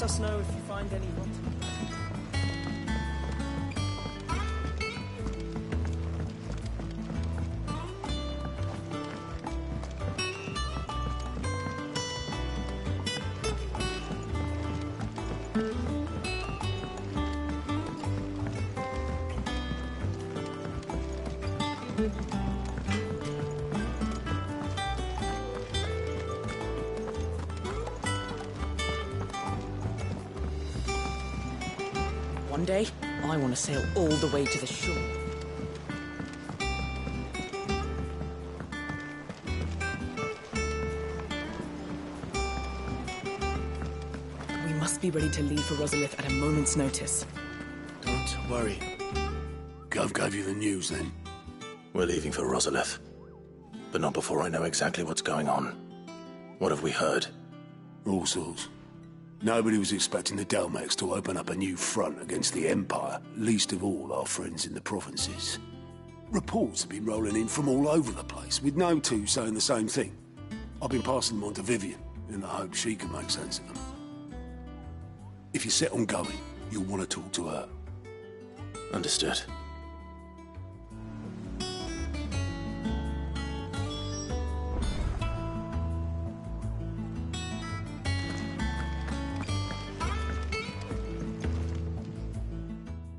let us know if you find any rotten. One day, I want to sail all the way to the shore. We must be ready to leave for Rosalith at a moment's notice. Don't worry. Gov gave you the news, then? We're leaving for Rosalith. But not before I know exactly what's going on. What have we heard? All sorts. Nobody was expecting the Dalmex to open up a new front against the Empire, least of all our friends in the provinces. Reports have been rolling in from all over the place, with no two saying the same thing. I've been passing them on to Vivian, in the hope she can make sense of them. If you're set on going, you'll want to talk to her. Understood.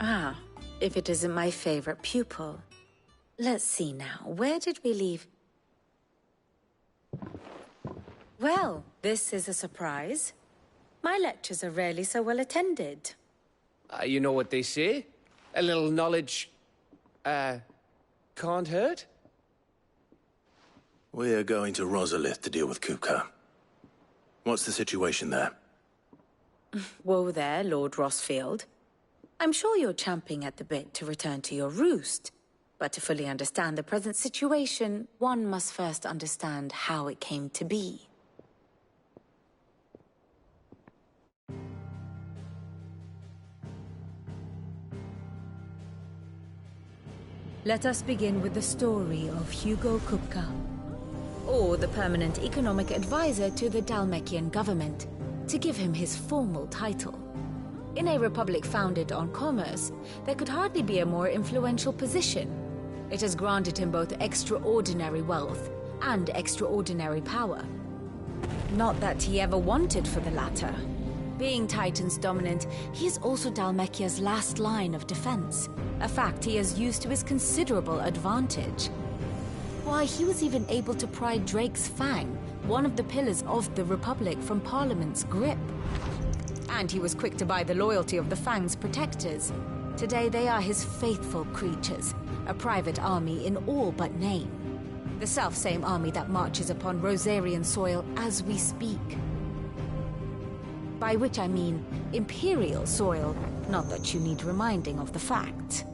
Ah, if it isn't my favorite pupil. Let's see now, where did we leave? Well, this is a surprise. My lectures are rarely so well attended. You know what they say? A little knowledge, can't hurt? We're going to Rosalith to deal with Kupka. What's the situation there? Whoa there, Lord Rosfield. I'm sure you're champing at the bit to return to your roost. But to fully understand the present situation, one must first understand how it came to be. Let us begin with the story of Hugo Kupka, or the permanent economic advisor to the Dalmekian government, to give him his formal title. In a republic founded on commerce, there could hardly be a more influential position. It has granted him both extraordinary wealth and extraordinary power. Not that he ever wanted for the latter. Being Titan's dominant, he is also Dalmekia's last line of defense, a fact he has used to his considerable advantage. Why, he was even able to pry Drake's Fang, one of the pillars of the Republic, from Parliament's grip. And he was quick to buy the loyalty of the Fang's protectors. Today they are his faithful creatures, a private army in all but name. The self-same army that marches upon Rosarian soil as we speak. By which I mean Imperial soil, not that you need reminding of the fact.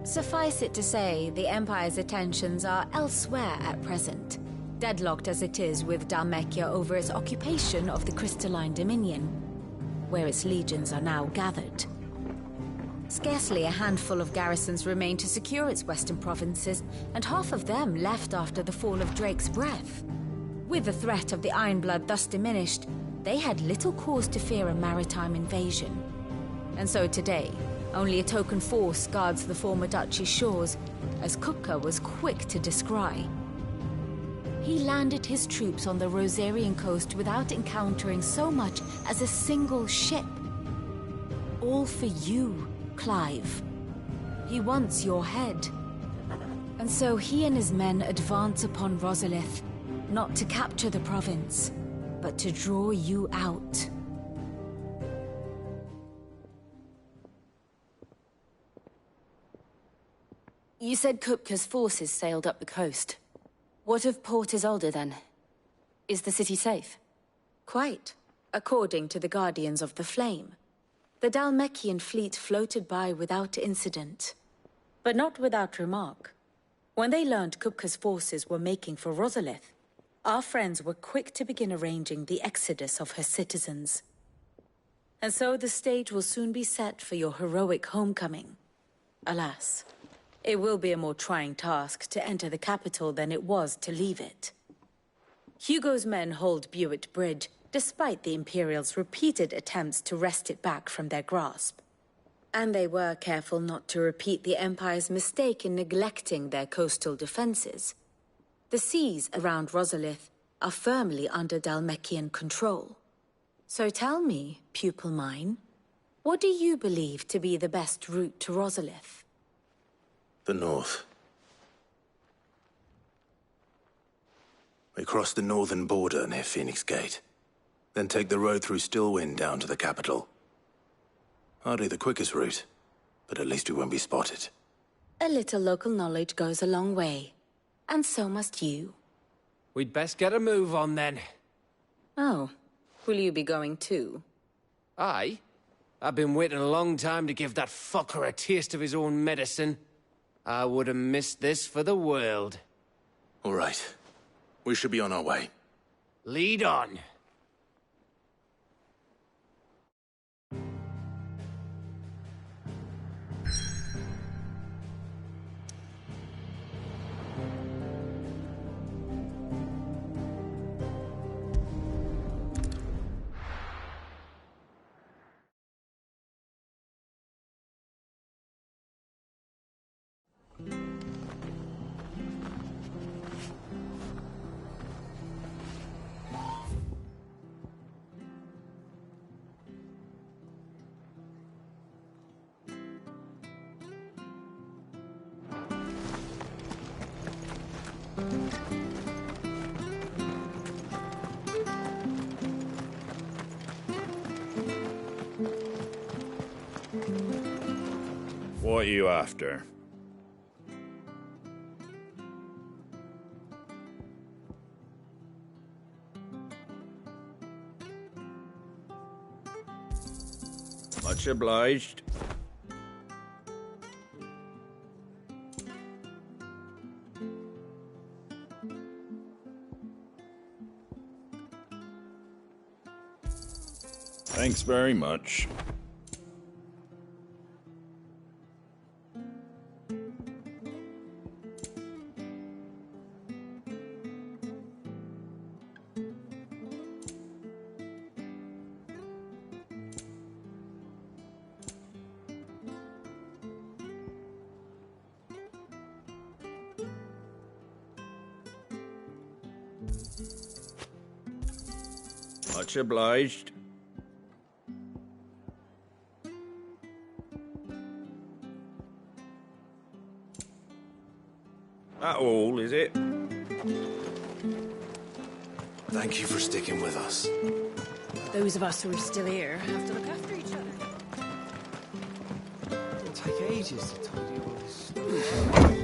Suffice it to say, the Empire's attentions are elsewhere at present, deadlocked as it is with Dalmekia over its occupation of the Crystalline Dominion, where its legions are now gathered. Scarcely a handful of garrisons remain to secure its western provinces, and half of them left after the fall of Drake's Breath. With the threat of the Ironblood thus diminished, they had little cause to fear a maritime invasion. And so today, only a token force guards the former duchy's shores, as Kupka was quick to descry. He landed his troops on the Rosarian coast without encountering so much as a single ship. All for you, Clive. He wants your head. And so he and his men advance upon Rosalith, not to capture the province, but to draw you out. You said Kupka's forces sailed up the coast. What of Port Isolde, then? Is the city safe? Quite, according to the Guardians of the Flame. The Dalmekian fleet floated by without incident. But not without remark. When they learned Kupka's forces were making for Rosalith, our friends were quick to begin arranging the exodus of her citizens. And so the stage will soon be set for your heroic homecoming. Alas, it will be a more trying task to enter the capital than it was to leave it. Hugo's men hold Buett Bridge, despite the Imperials' repeated attempts to wrest it back from their grasp. And they were careful not to repeat the Empire's mistake in neglecting their coastal defenses. The seas around Rosalith are firmly under Dhalmekian control. So tell me, pupil mine, what do you believe to be the best route to Rosalith? The north. We cross the northern border near Phoenix Gate, then take the road through Stillwind down to the capital. Hardly the quickest route, but at least we won't be spotted. A little local knowledge goes a long way, and so must you. We'd best get a move on then. Oh, will you be going too? Aye. I've been waiting a long time to give that fucker a taste of his own medicine. I would have missed this for the world. All right. We should be on our way. Lead on. What are you after? Much obliged. Thanks very much. Much obliged. That all, is it? Thank you for sticking with us. Those of us who are still here have to look after each other. It'll take ages to tidy all this stuff.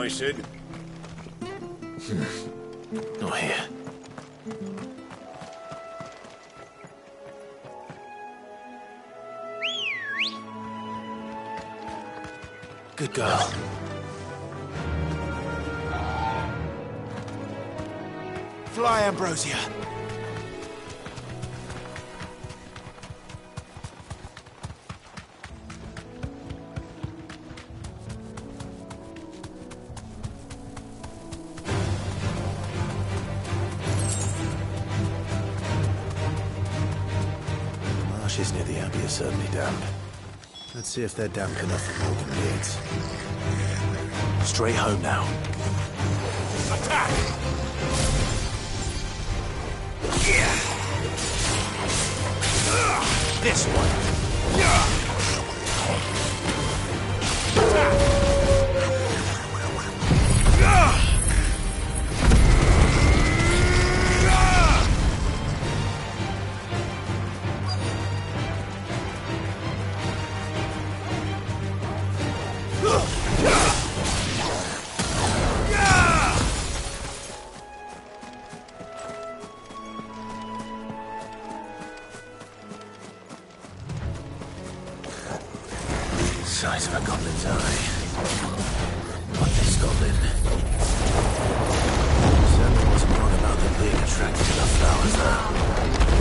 Sid? Not here. Good girl. Fly, Ambrosia. Marshes near the Abbey are certainly damp. Let's see if they're damp enough for Morgan Leeds. Straight home now. Attack! This one. Size of a goblin's eye. What this goblin? Certainly wasn't wrong about them being attracted to the flowers, though.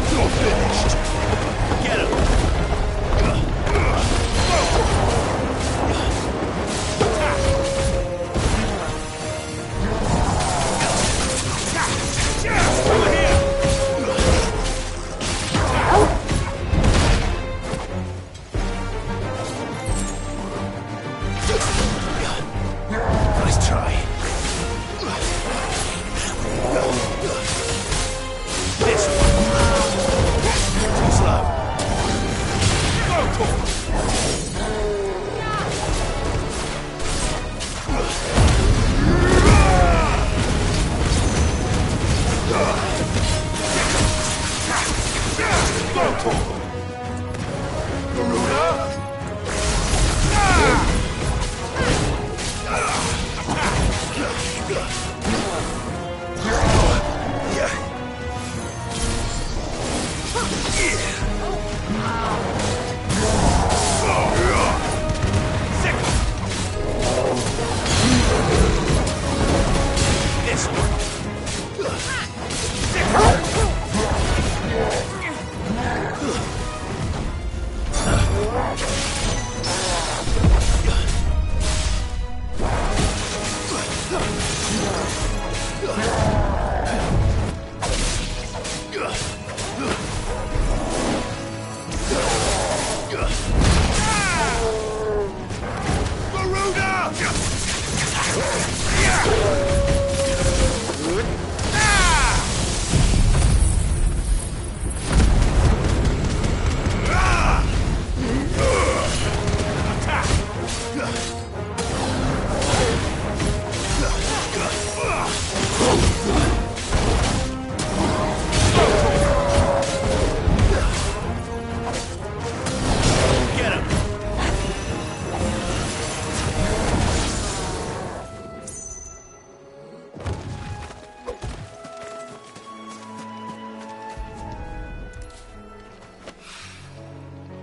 You're finished. Get him. Nice try. This one. Too slow. Go.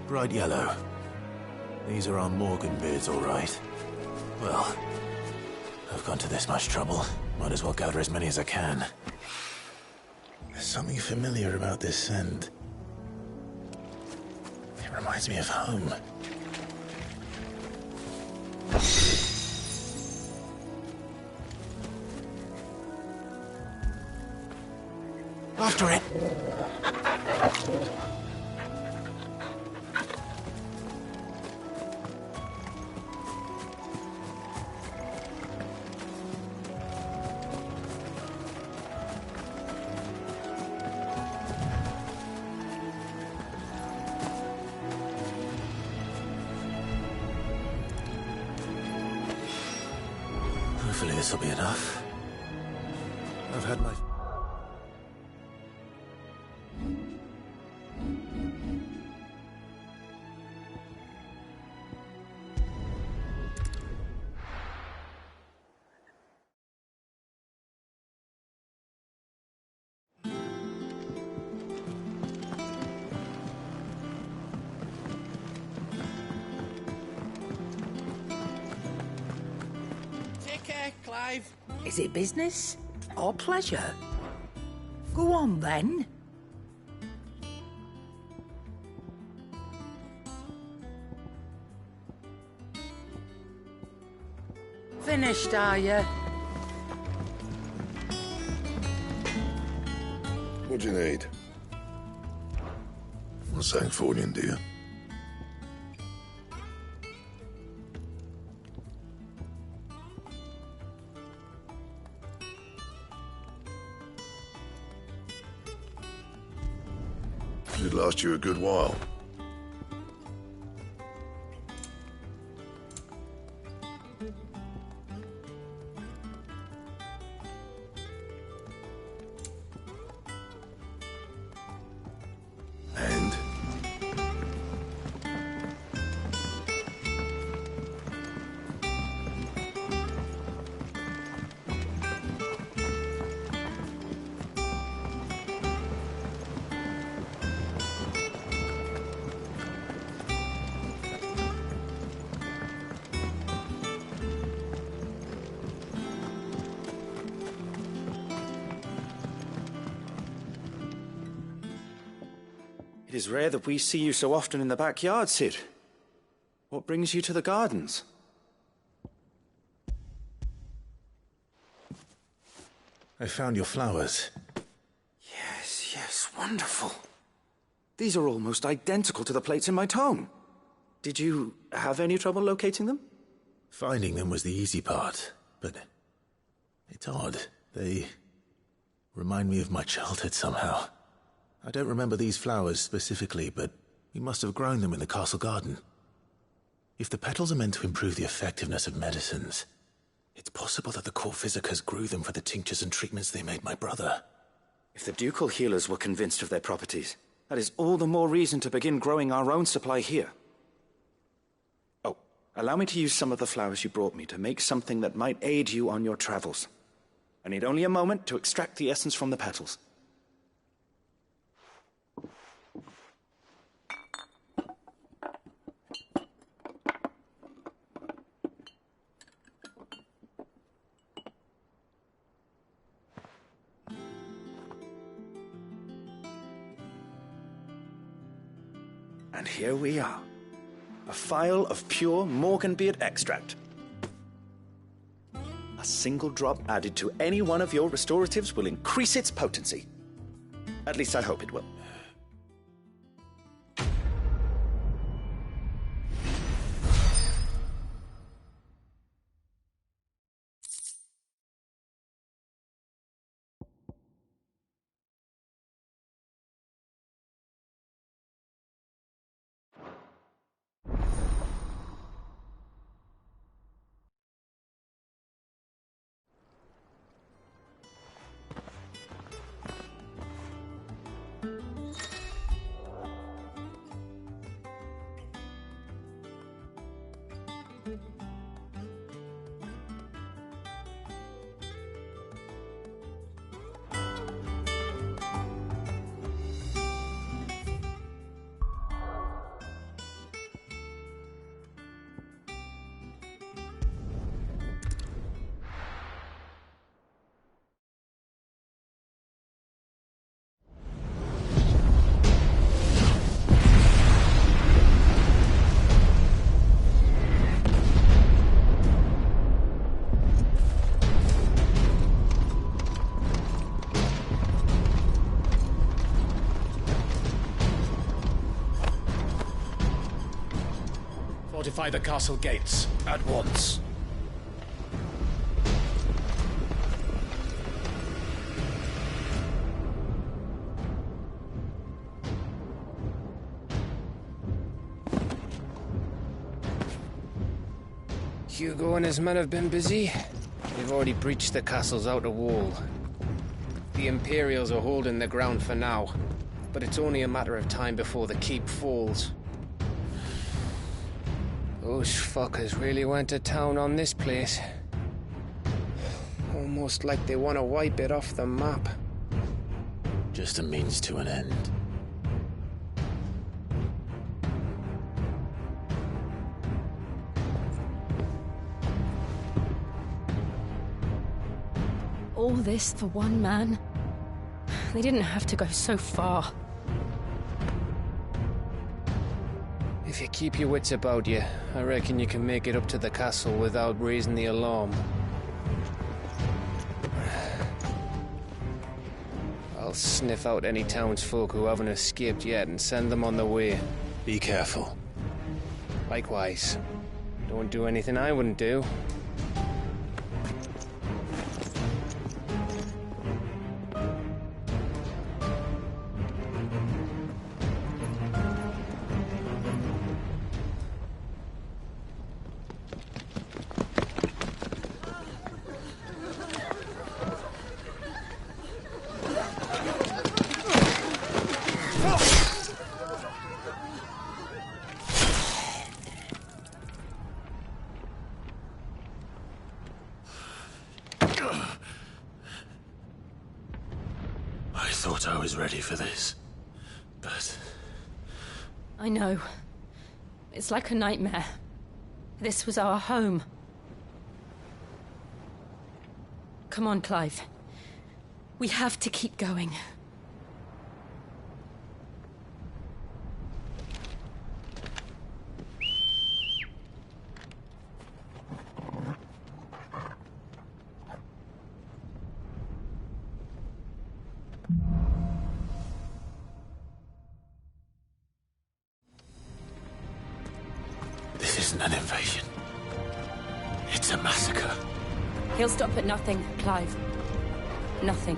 Bright yellow. These are our Morgan beards, all right. Well, I've gone to this much trouble. Might as well gather as many as I can. There's something familiar about this scent. It reminds me of home. After it! Hopefully this will be enough. I've had my... Clive. Is it business or pleasure? Go on, then. Finished, are you? What do you need? Not saying fortune, do you? Should last you a good while. And? It is rare that we see you so often in the backyard, Cid. What brings you to the gardens? I found your flowers. Yes, wonderful. These are almost identical to the plates in my tome. Did you have any trouble locating them? Finding them was the easy part, but it's odd. They remind me of my childhood somehow. I don't remember these flowers specifically, but we must have grown them in the castle garden. If the petals are meant to improve the effectiveness of medicines, it's possible that the court visitors grew them for the tinctures and treatments they made my brother. If the ducal healers were convinced of their properties, that is all the more reason to begin growing our own supply here. Oh, allow me to use some of the flowers you brought me to make something that might aid you on your travels. I need only a moment to extract the essence from the petals. And here we are. A phial of pure Morganbeard extract. A single drop added to any one of your restoratives will increase its potency. At least I hope it will. Fortify the castle gates at once. Hugo and his men have been busy. They've already breached the castle's outer wall. The Imperials are holding the ground for now, but it's only a matter of time before the keep falls. Those fuckers really went to town on this place. Almost like they want to wipe it off the map. Just a means to an end. All this for one man? They didn't have to go so far. If you keep your wits about you, I reckon you can make it up to the castle without raising the alarm. I'll sniff out any townsfolk who haven't escaped yet and send them on their way. Be careful. Likewise. Don't do anything I wouldn't do. I thought I was ready for this, but... I know. It's like a nightmare. This was our home. Come on, Clive. We have to keep going. an invasion. It's a massacre. He'll stop at nothing, Clive. Nothing.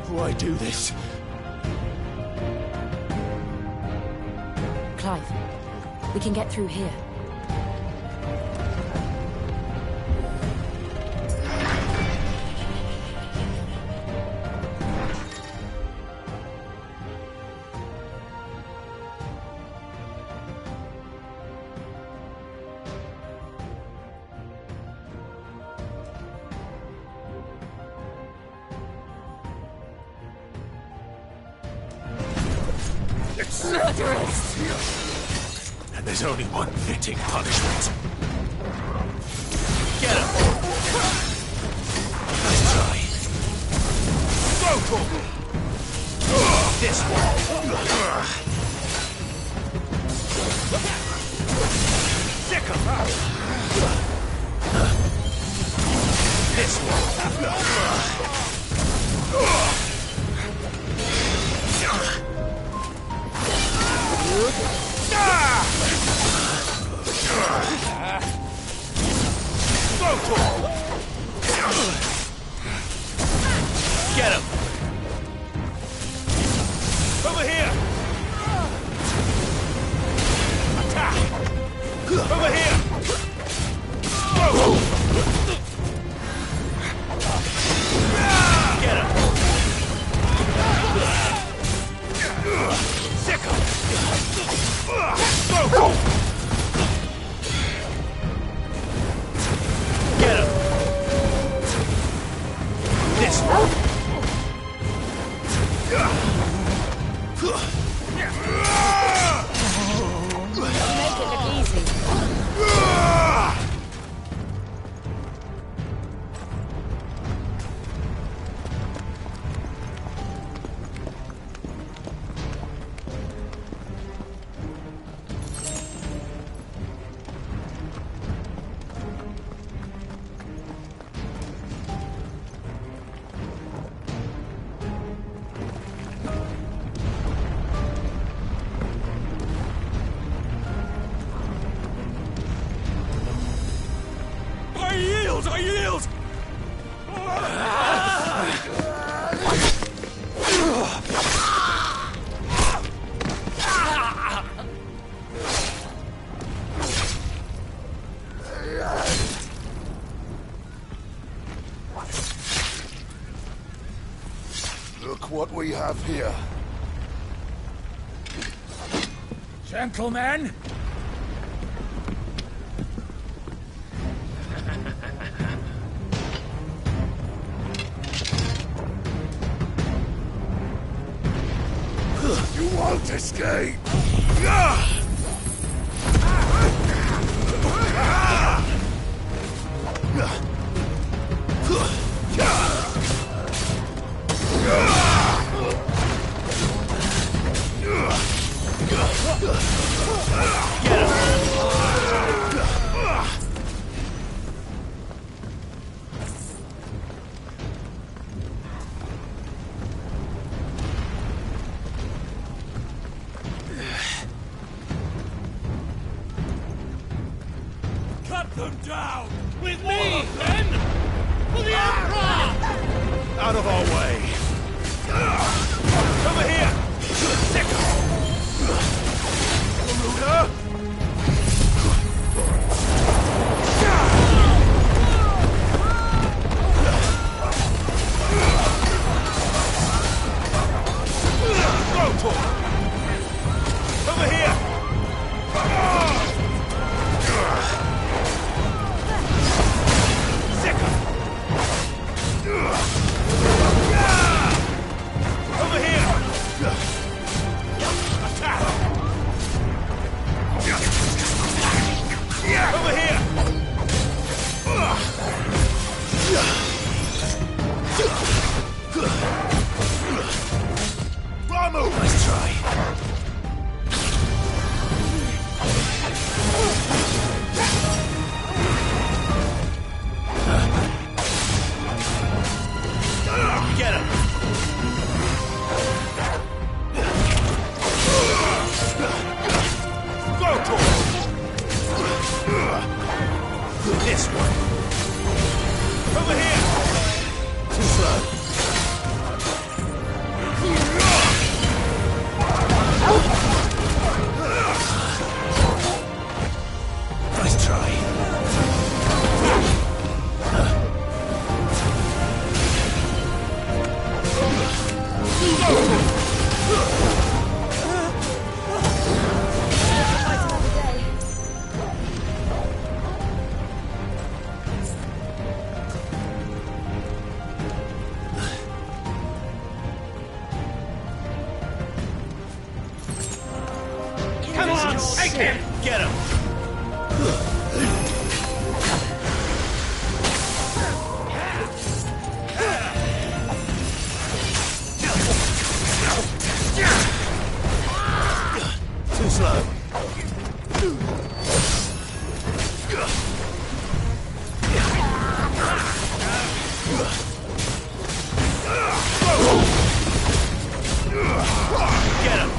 Why do this? Clive, we can get through here. Murderers! And there's only one fitting punishment. Get him! Nice try. Go for it! This one! Sick him! This one! Get him! Over here! Attack! Over here! Go! Get him! Sick him! Go! Get him! This one! Make it look easy. I yield! Look what we have here. Gentlemen! You won't escape! Cut them down! With me, then! For the Emperor! Out of our way! Over here! Sick! Ruler! Over here! Sick! Over here! Too slow. Nice try. Come on, take him! Get him! Too slow. Get him!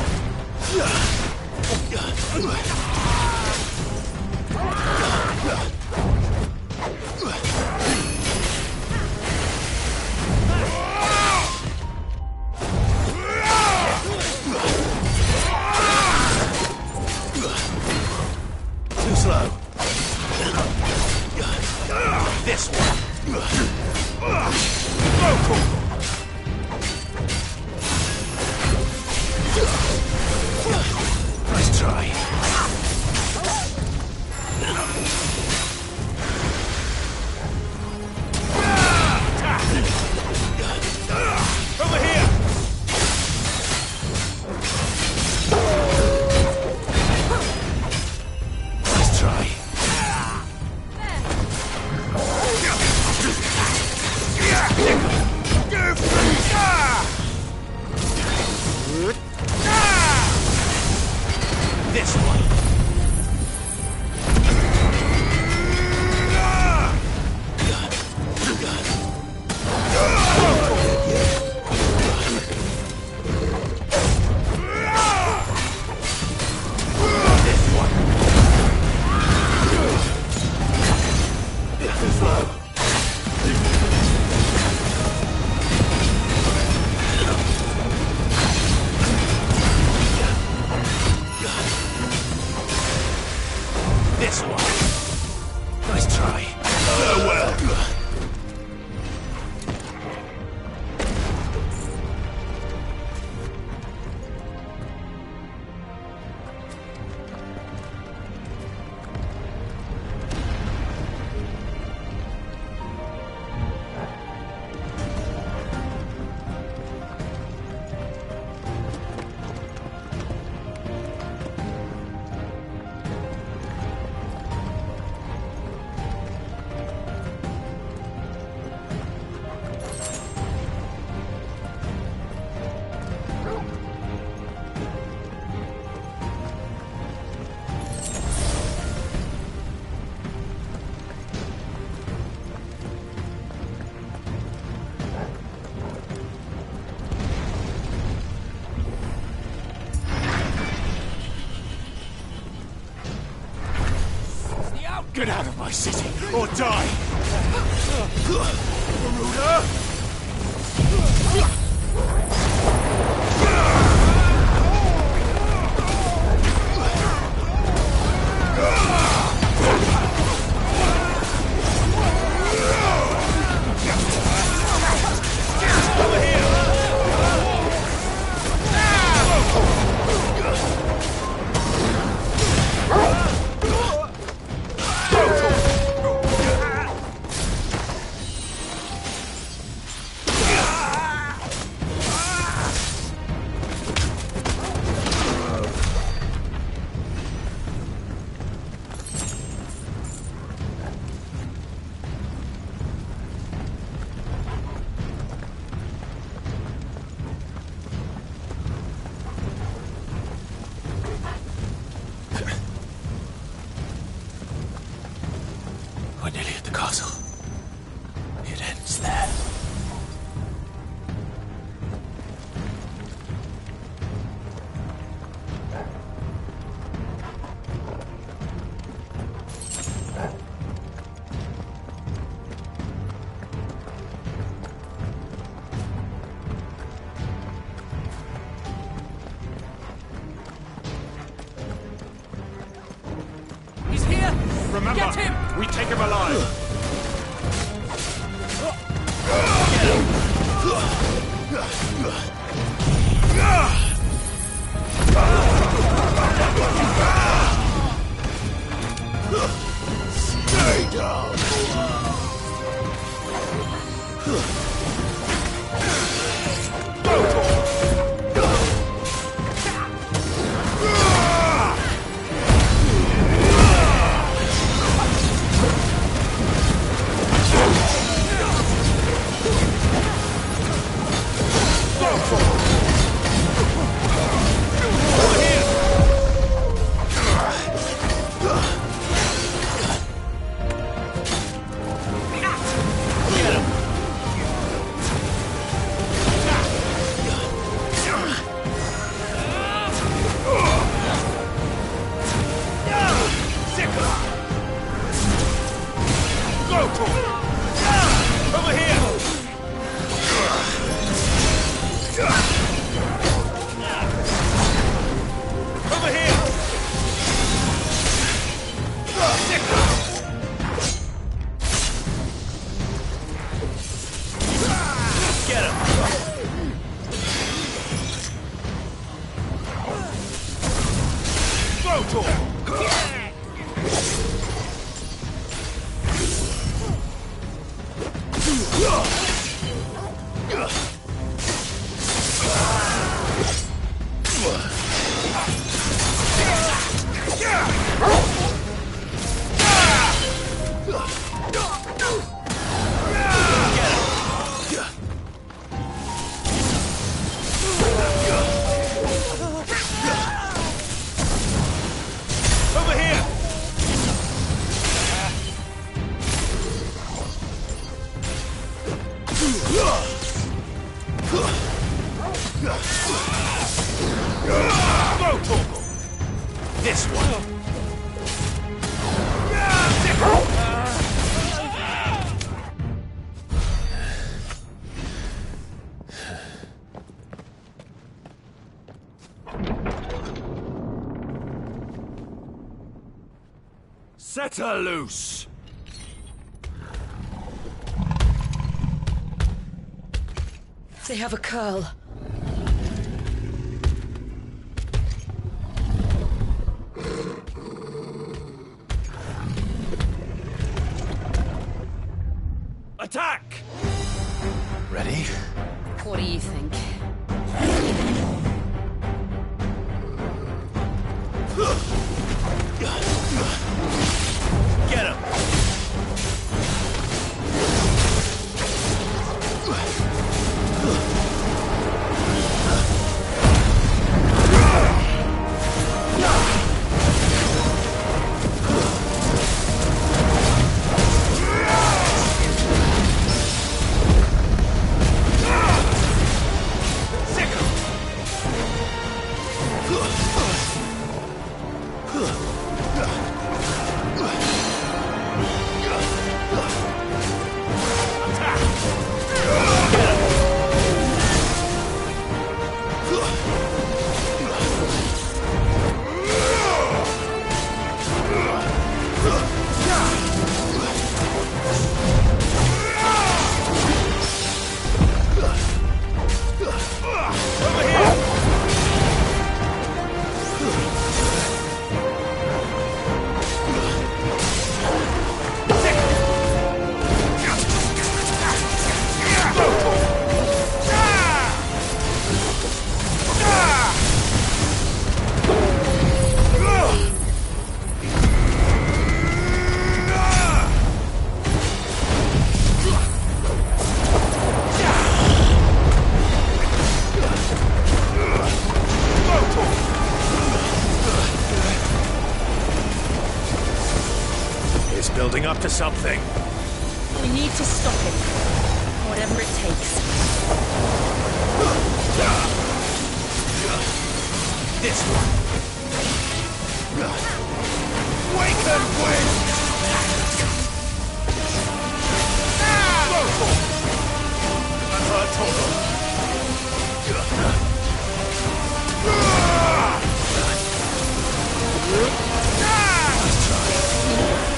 Too slow. This one! Nice try. Over here! Nice try. This one! This one! Nice try. Get out of my city, or die! Garuda! hammer! Get him! We take him alive! Stay down! This one! Set her loose! They have a curl. Attack! Ready? What do you think? Get him! Building up to something. We need to stop him. Whatever it takes. This one! Wake and win! Unheard total!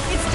It's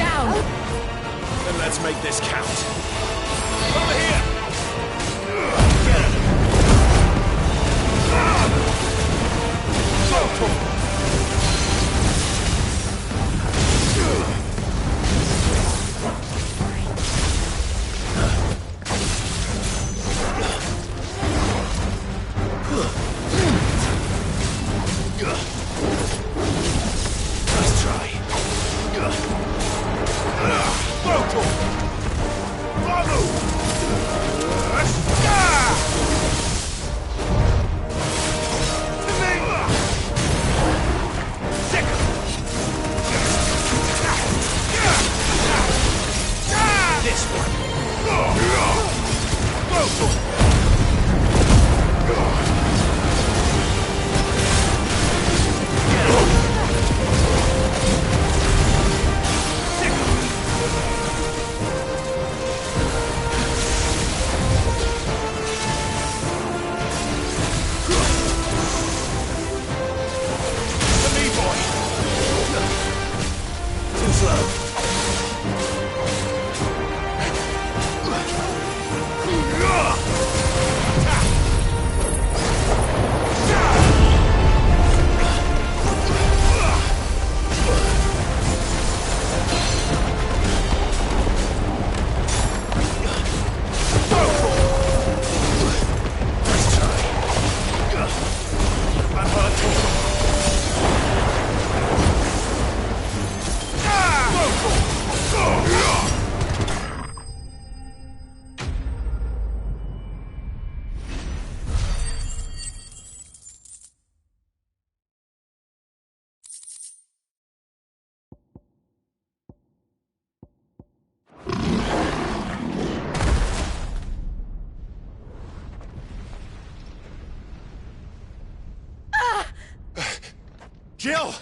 Jill!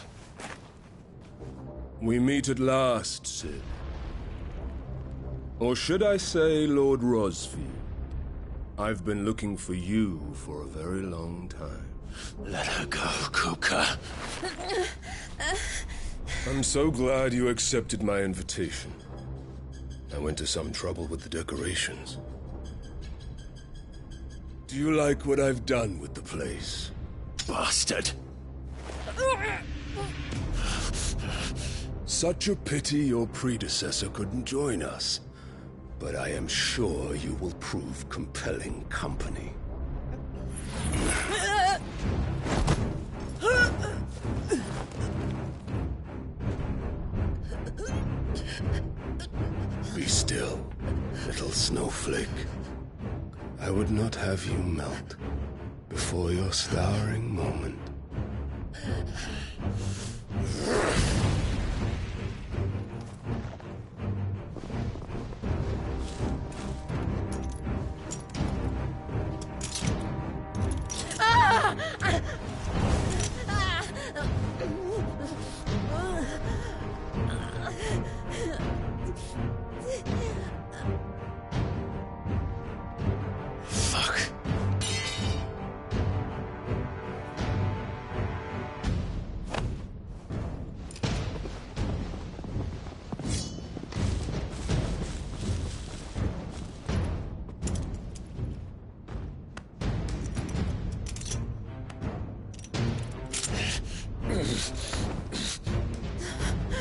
We meet at last, Sid. Or should I say, Lord Rosfield? I've been looking for you for a very long time. Let her go, Kuka. I'm so glad you accepted my invitation. I went to some trouble with the decorations. Do you like what I've done with the place? Bastard. Such a pity your predecessor couldn't join us. But I am sure you will prove compelling company. Be still, little snowflake. I would not have you melt before your starring moment.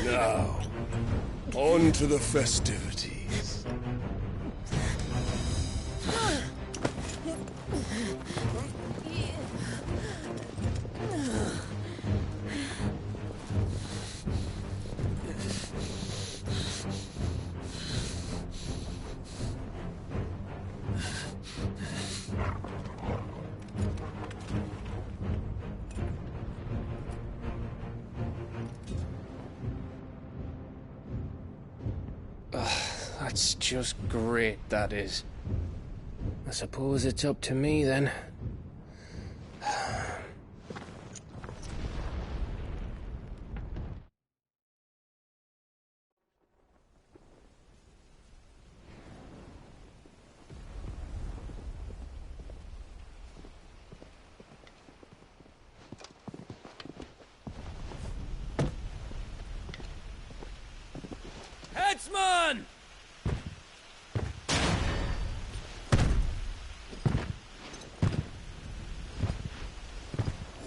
Now, on to the festivities. That's just great, that is. I suppose it's up to me, then. Headsman!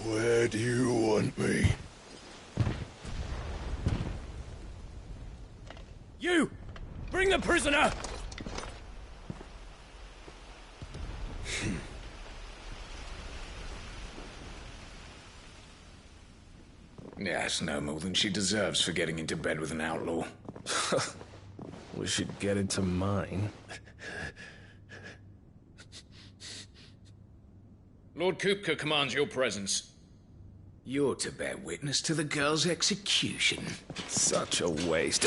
Where do you want me? You! Bring the prisoner! Yes, no more than she deserves for getting into bed with an outlaw. We should get into mine. Lord Kupka commands your presence. You're to bear witness to the girl's execution. Such a waste.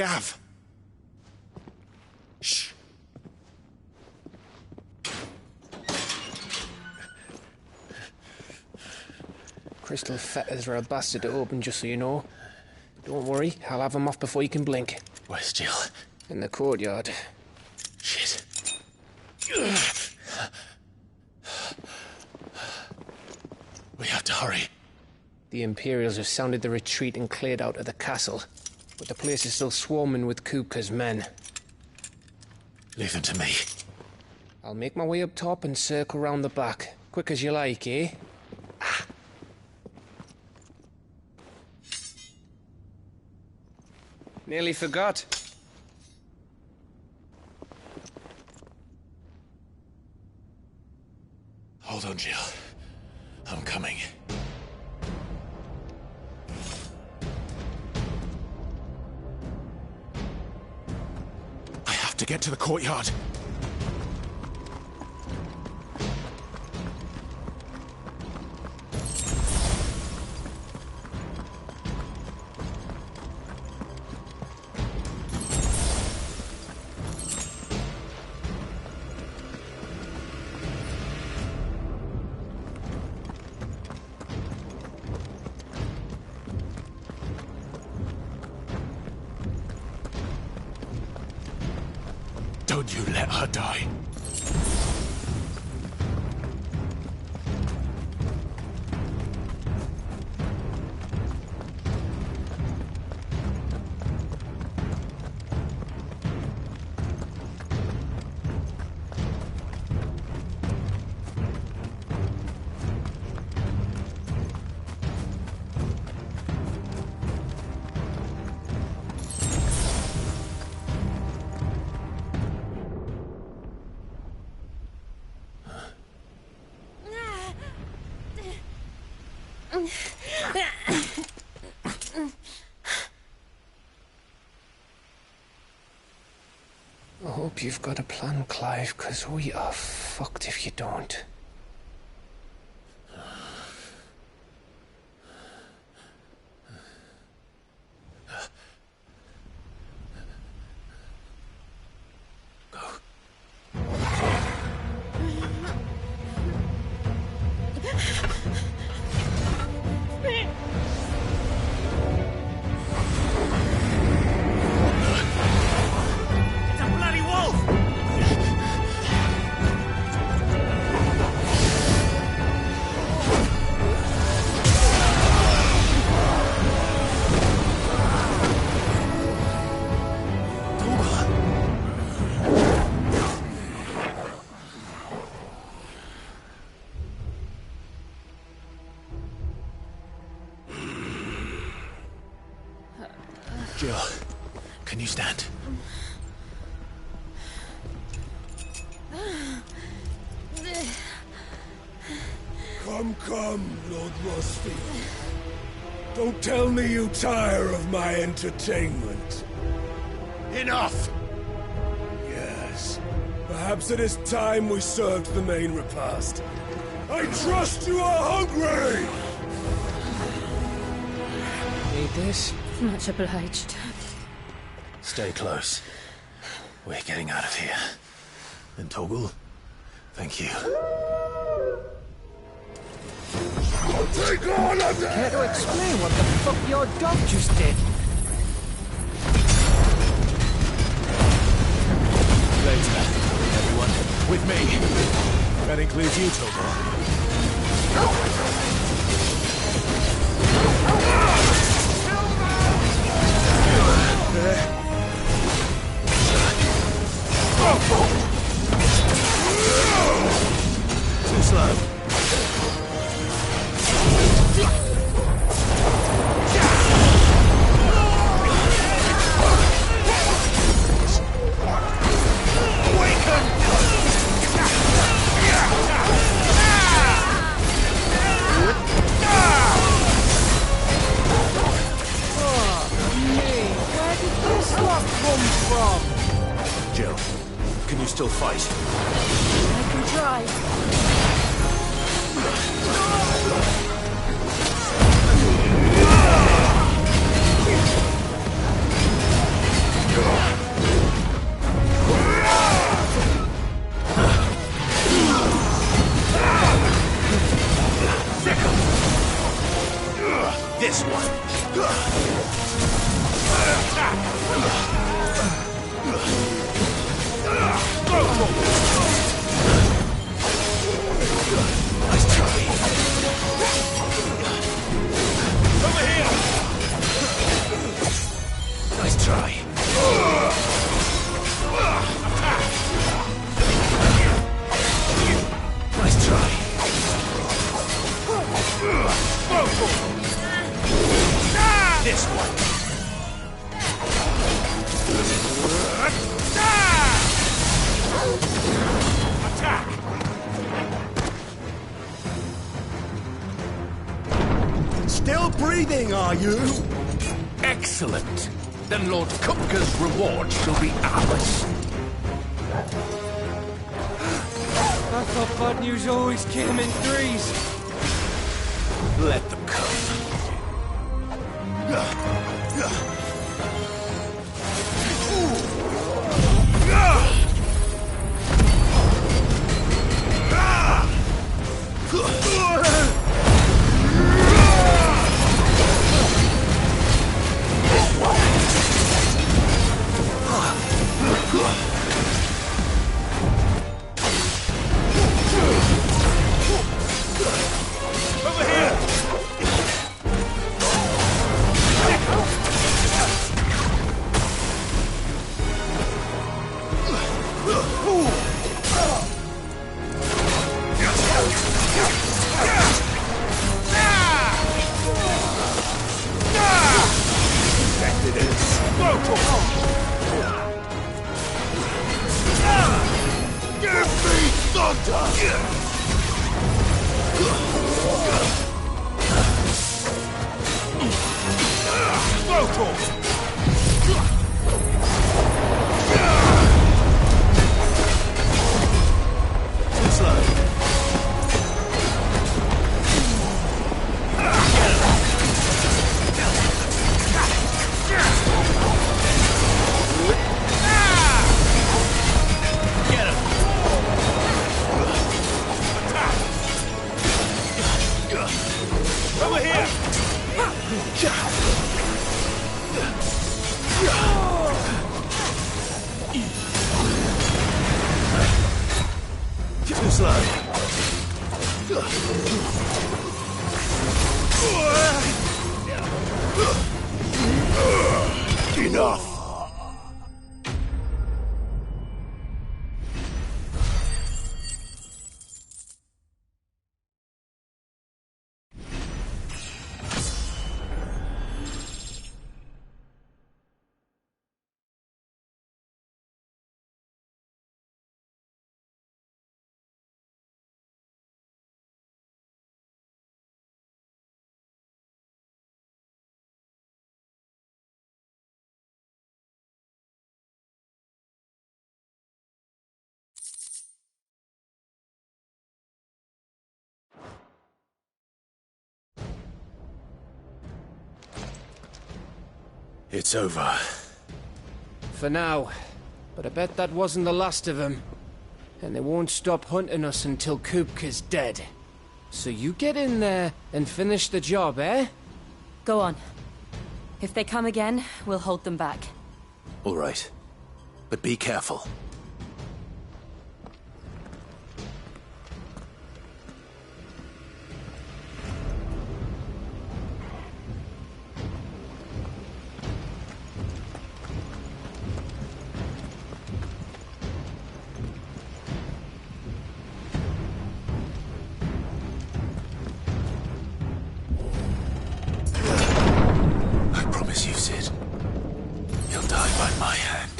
Gav! Shh! Crystal fetters are a bastard to open, just so you know. Don't worry, I'll have them off before you can blink. Where's Jill? In the courtyard. Shit. We have to hurry. The Imperials have sounded the retreat and cleared out of the castle, but the place is still swarming with Kupka's men. Leave them to me. I'll make my way up top and circle round the back. Quick as you like, eh? Nearly forgot. Hold on, Jill. I'm coming. I have to get to the courtyard. Don't you let her die. I hope you've got a plan, Clive, 'cause we are fucked if you don't. Jill, can you stand? Come, Lord Rosfield. Don't tell me you tire of my entertainment. Enough! Yes. Perhaps it is time we served the main repast. I trust you are hungry! Need this? Much obliged. Stay close. We're getting out of here. And Toggle, thank you. Take all of them! Care to explain what the fuck your dog just did? Later, everyone. With me. That includes you, Toggle. Too slow. Jill, can you still fight? I can try. This Nice try. Over here! Nice try. Nice try. This one. Attack! Still breathing, are you? Excellent. Then Lord Kupka's reward shall be ours. I thought bad news always came in threes. Let them come. Over here! Too slow. Enough. It's over. For now. But I bet that wasn't the last of them. And they won't stop hunting us until Kupka's dead. So you get in there and finish the job, eh? Go on. If they come again, we'll hold them back. All right. But be careful. You, Sid. You'll die by my hand.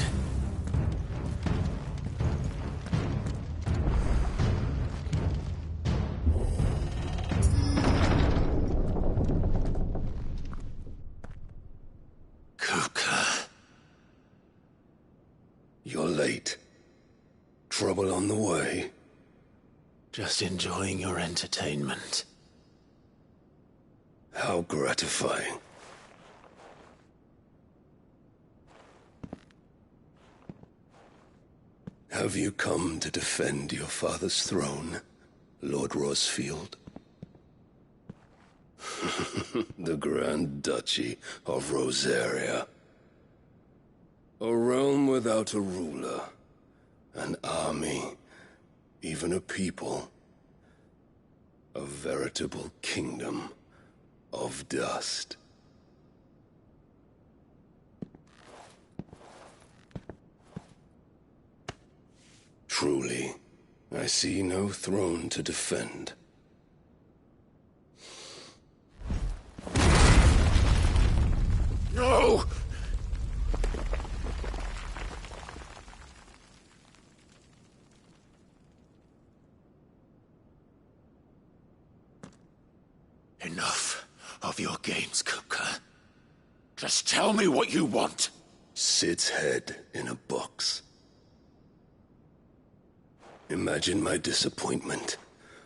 Kupka. You're late. Trouble on the way. Just enjoying your entertainment. How gratifying. Have you come to defend your father's throne, Lord Rosfield? The Grand Duchy of Rosaria. A realm without a ruler, an army, even a people. A veritable kingdom of dust. Truly, I see no throne to defend. No! Enough of your games, Kupka. Just tell me what you want. Sid's head in a box. Imagine my disappointment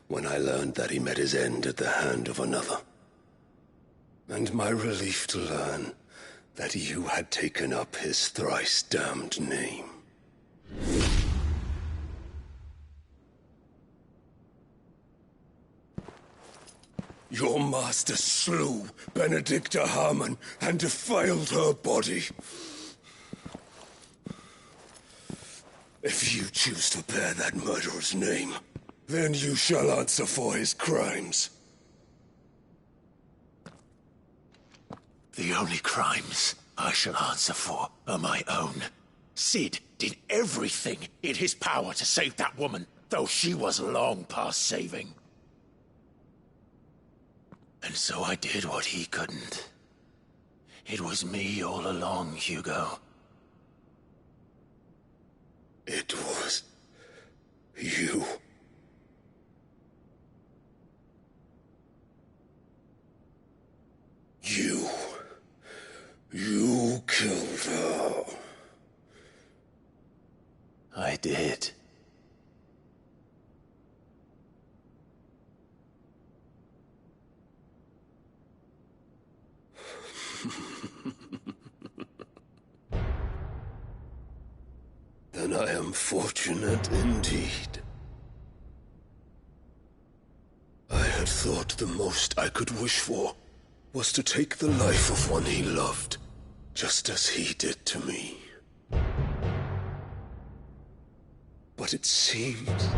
when I learned that he met his end at the hand of another. And my relief to learn that you had taken up his thrice-damned name. Your master slew Benedicta Harmon and defiled her body. If you choose to bear that murderer's name, then you shall answer for his crimes. The only crimes I shall answer for are my own. Sid did everything in his power to save that woman, though she was long past saving. And so I did what he couldn't. It was me all along, Hugo. It was you. You killed her. I did. Then I am fortunate indeed. I had thought the most I could wish for was to take the life of one he loved, just as he did to me. But it seems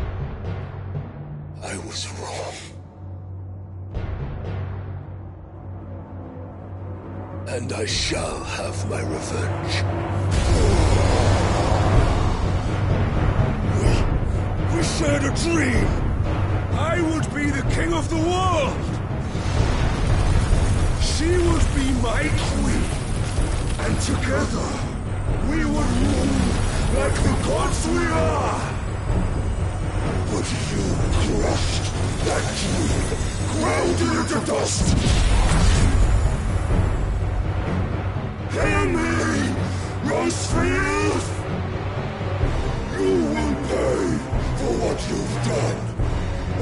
I was wrong. And I shall have my revenge. We shared a dream! I would be the king of the world! She would be my queen! And together, we would rule like the gods we are! But you crushed that dream, ground it into dust! Hear me, Rosfield! You will pay for what you've done.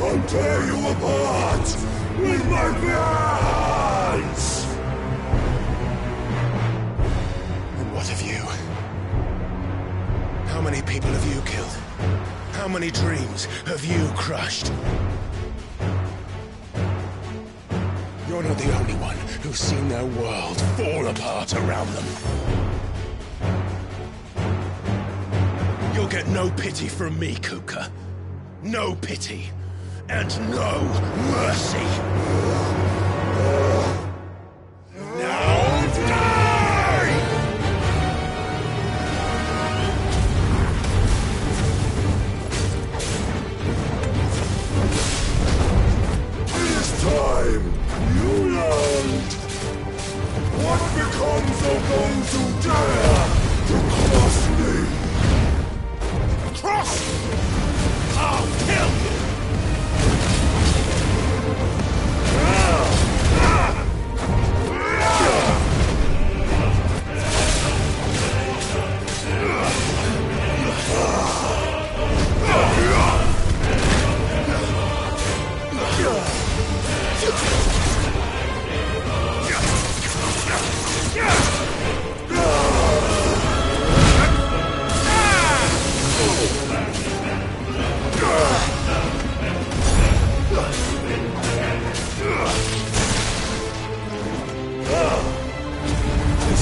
I'll tear you apart with my hands! And what of you? How many people have you killed? How many dreams have you crushed? You're not the only one who's seen their world fall apart around them. You'll get no pity from me, Kuka. No pity. And no mercy. Now die! This time, you learned what becomes of those who dare to cross me. Cross! I'll kill you!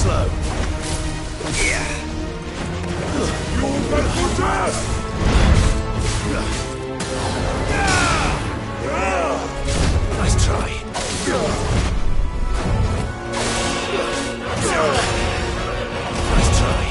slow. You'll bet for death! Nice try. Nice try. Nice try.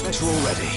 Guess we're all ready.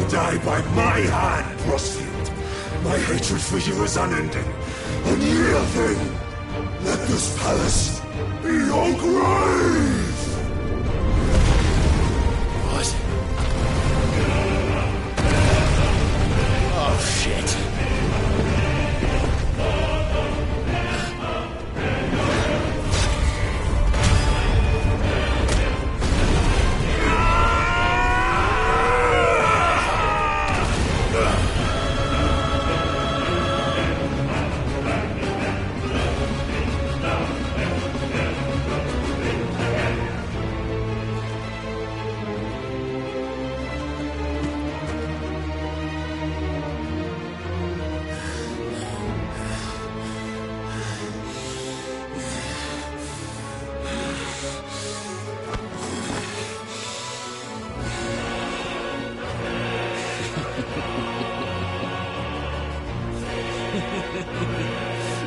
Die by my hand, Rosfield. My hatred for you is unending. Unyielding. Let this palace be your grave! What? Oh, shit.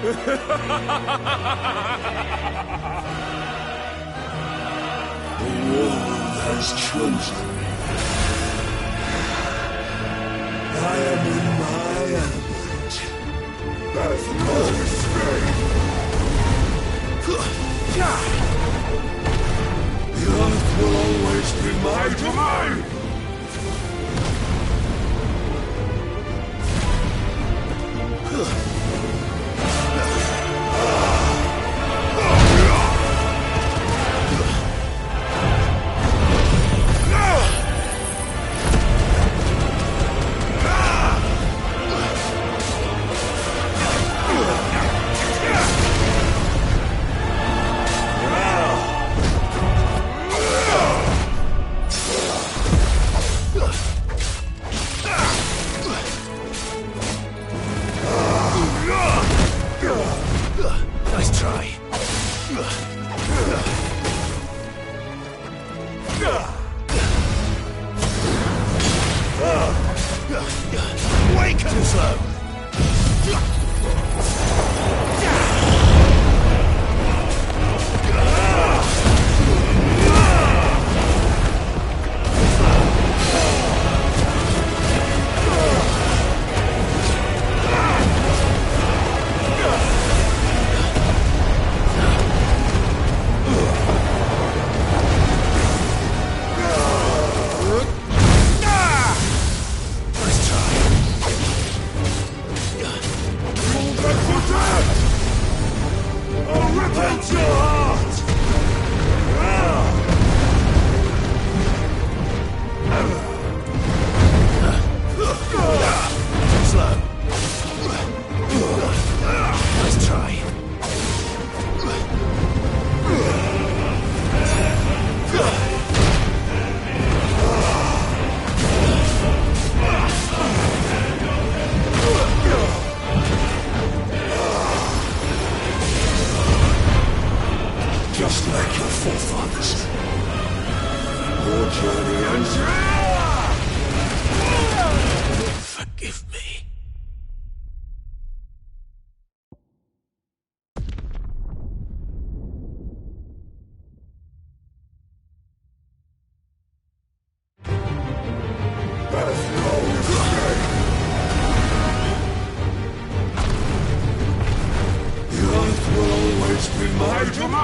The world has chosen. I am in my element. There's no escape. The earth will always be my domain. way to me!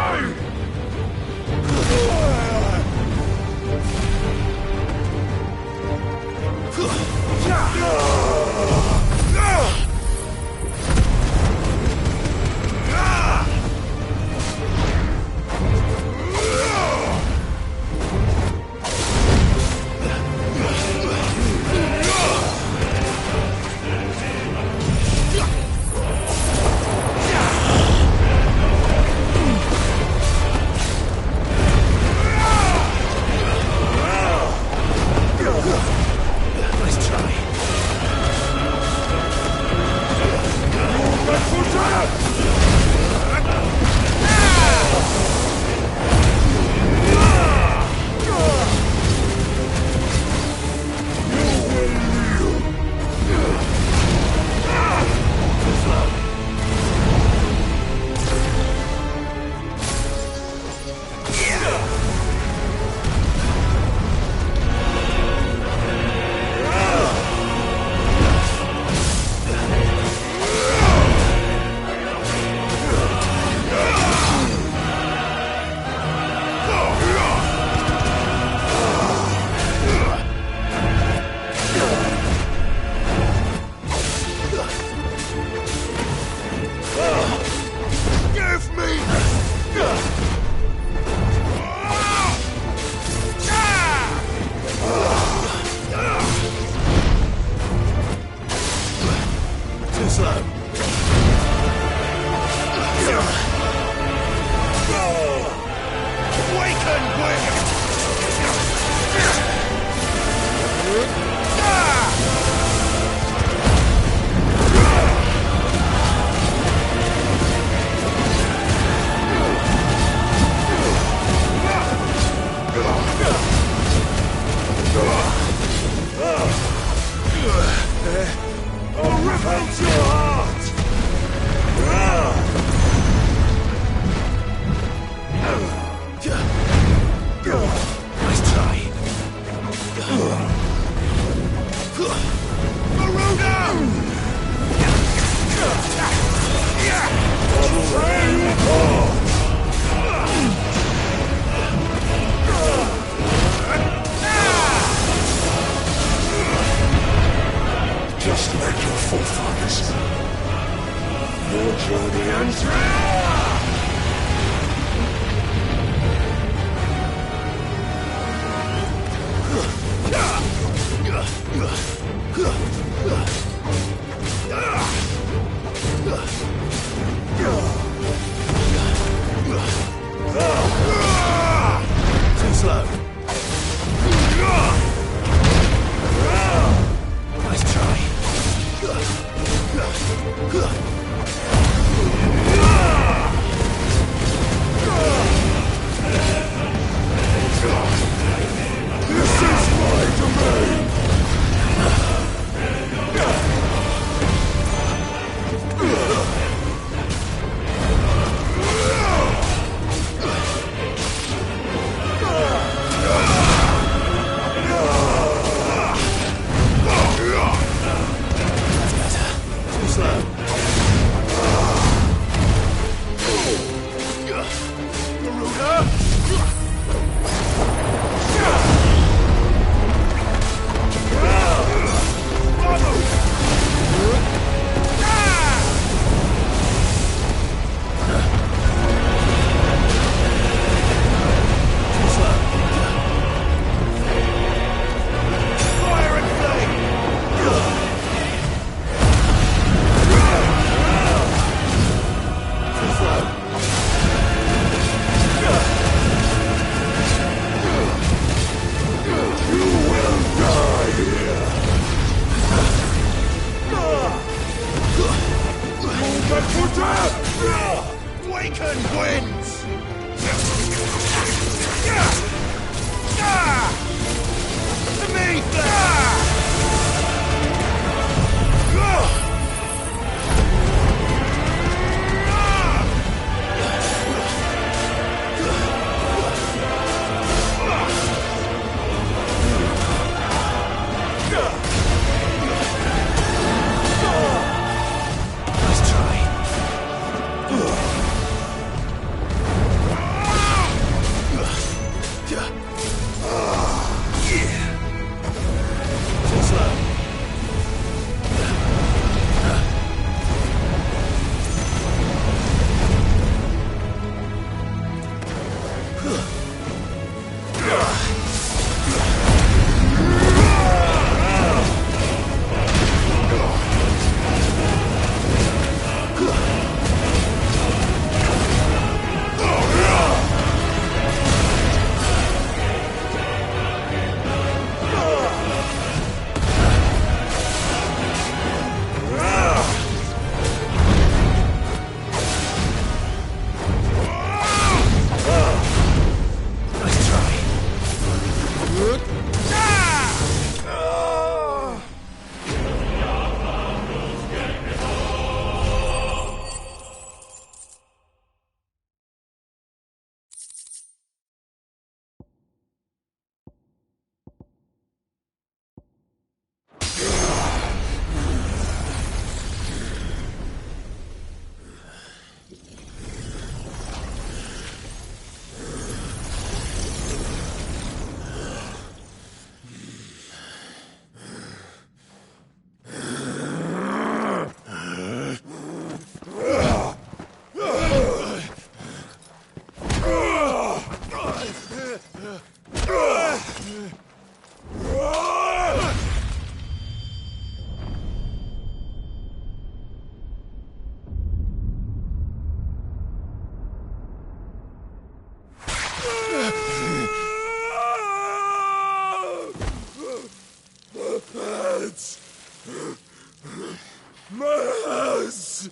Brothers!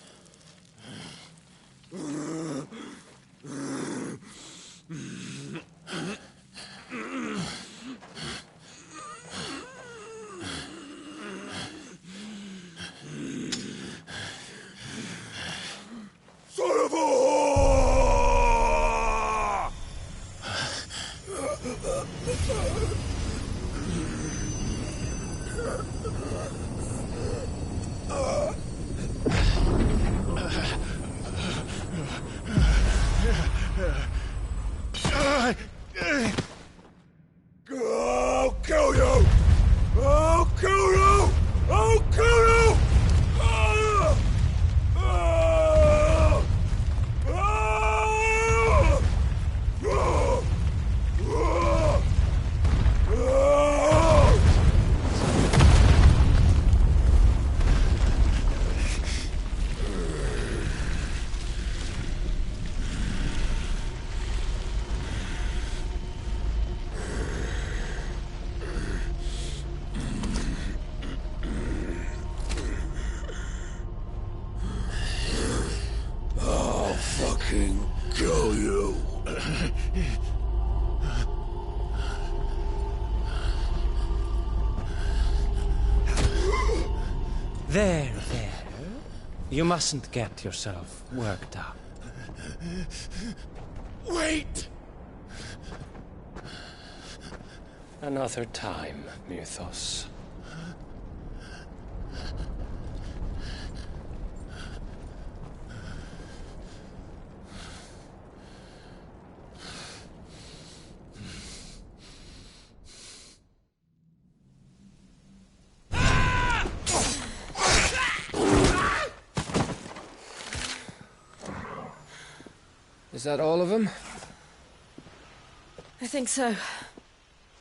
Son of a whore! I'll kill you! I'll kill you! I'll kill you! I'll fucking kill you. There. You mustn't get yourself worked up. Wait! Another time, Mythos. Is that all of them? I think so.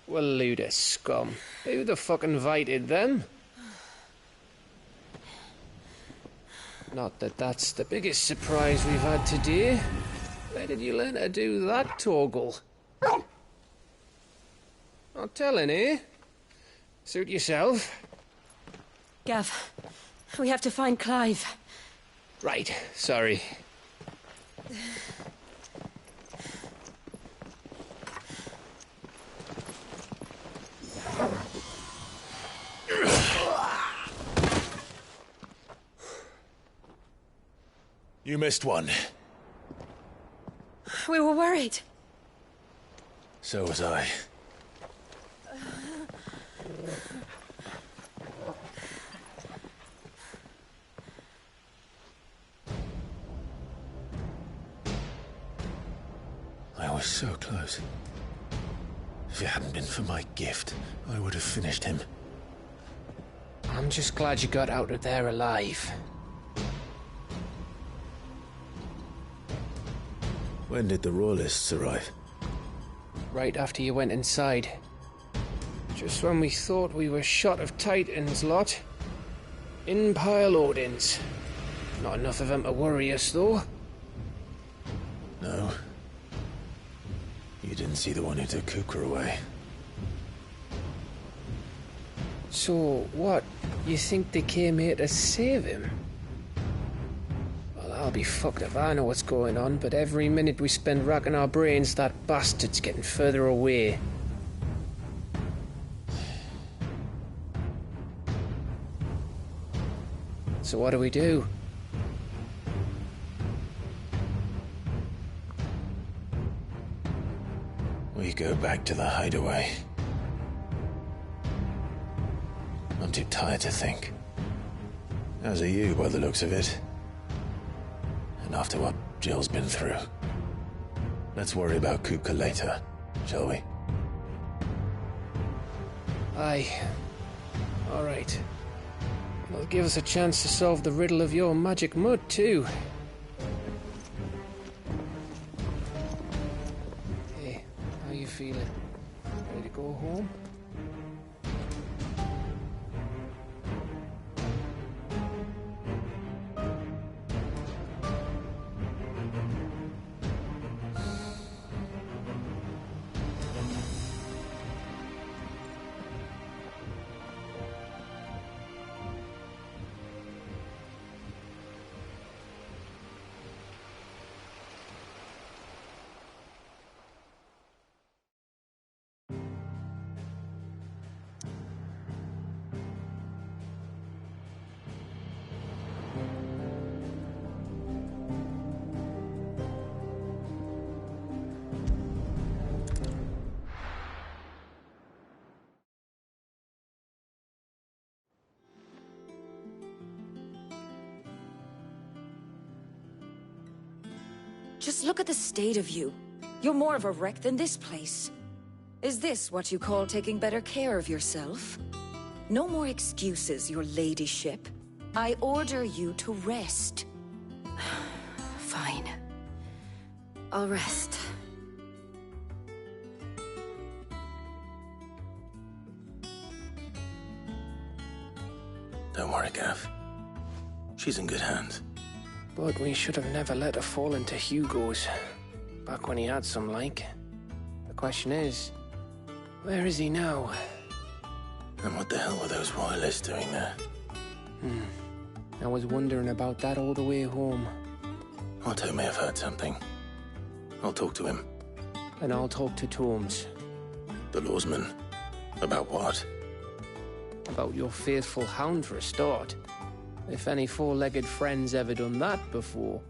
Well, load of scum. Who the fuck invited them? Not that that's the biggest surprise we've had today. Where did you learn to do that, Torgal? Not telling, eh? Suit yourself. Gav, we have to find Clive. Right, sorry. You missed one. We were worried. So was I. I was so close. If it hadn't been for my gift, I would have finished him. I'm just glad you got out of there alive. When did the Royalists arrive? Right after you went inside. Just when we thought we were shot of Titans, lot. In pile Odins. Not enough of them to worry us, though. No. You didn't see the one who took Kukra away. So, what? You think they came here to save him? Well, I'll be fucked if I know what's going on, but every minute we spend racking our brains, that bastard's getting further away. So what do we do? We go back to the hideaway. I'm too tired to think. As are you, by the looks of it. And after what Jill's been through. Let's worry about Kupka later, shall we? Aye. All right. It'll give us a chance to solve the riddle of your magic mud, too. Hey, how you feeling? Ready to go home? Just look at the state of you. You're more of a wreck than this place. Is this what you call taking better care of yourself? No more excuses, your ladyship. I order you to rest. Fine. I'll rest. Don't worry, Gav. She's in good hands. But we should have never let her fall into Hugo's. Back when he had some, like. The question is, where is he now? And what the hell were those wireless doing there? I was wondering about that all the way home. Otto may have heard something. I'll talk to him. And I'll talk to Torms. The lawsman. About what? About your faithful hound for a start. If any four-legged friend's ever done that before,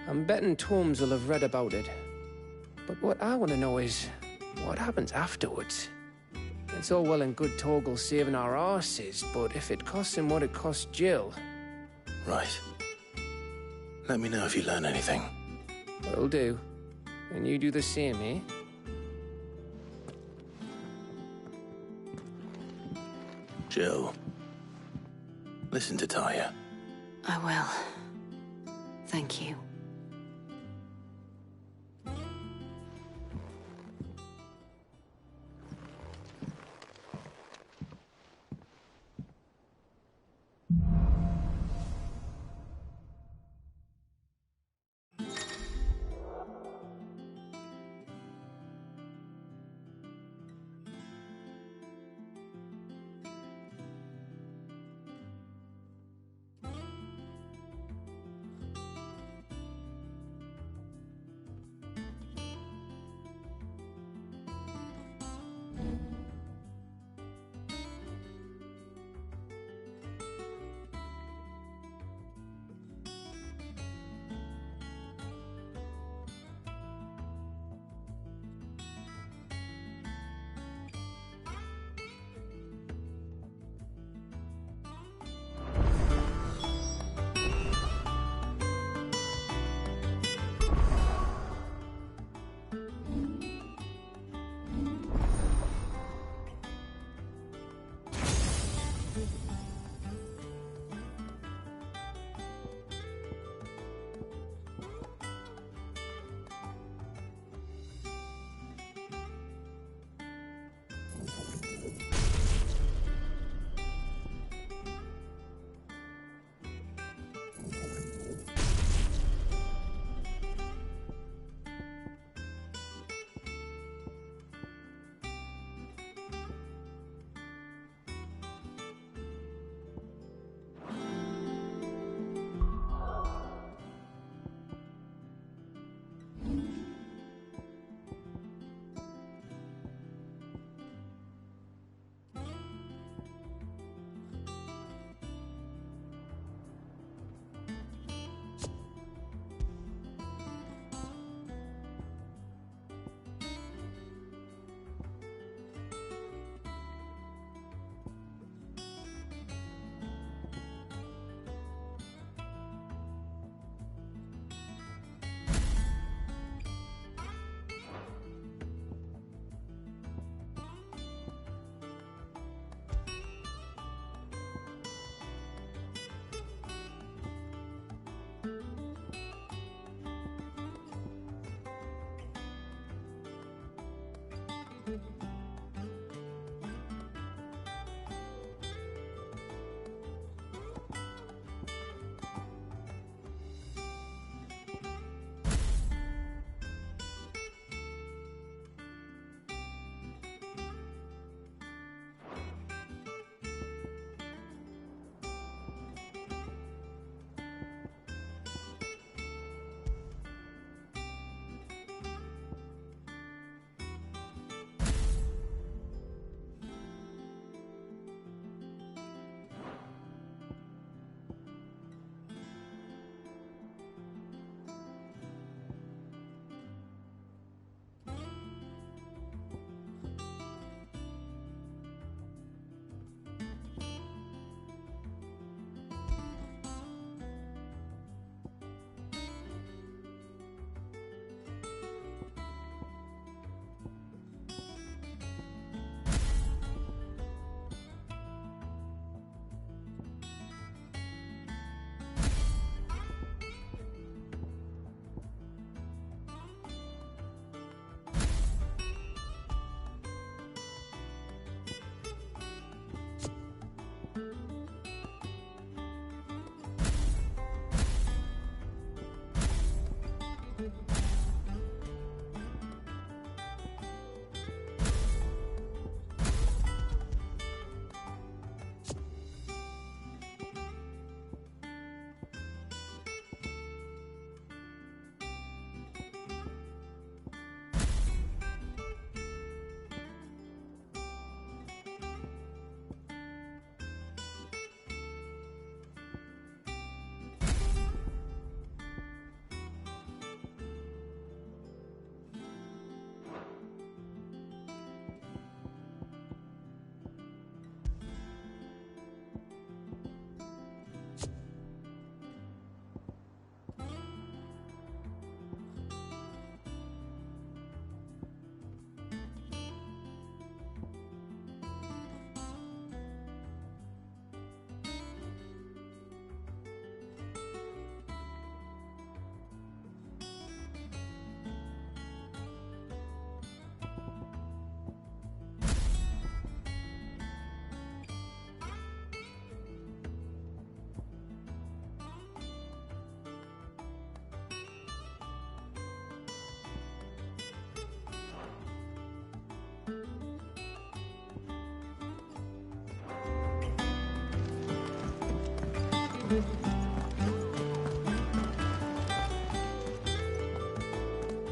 I'm betting Torms will have read about it. But what I want to know is, what happens afterwards? It's all well and good Torgal saving our arses, but if it costs him what it cost Jill... Right. Let me know if you learn anything. Will do. And you do the same, eh? Jill. Listen to Taya. I will. Thank you.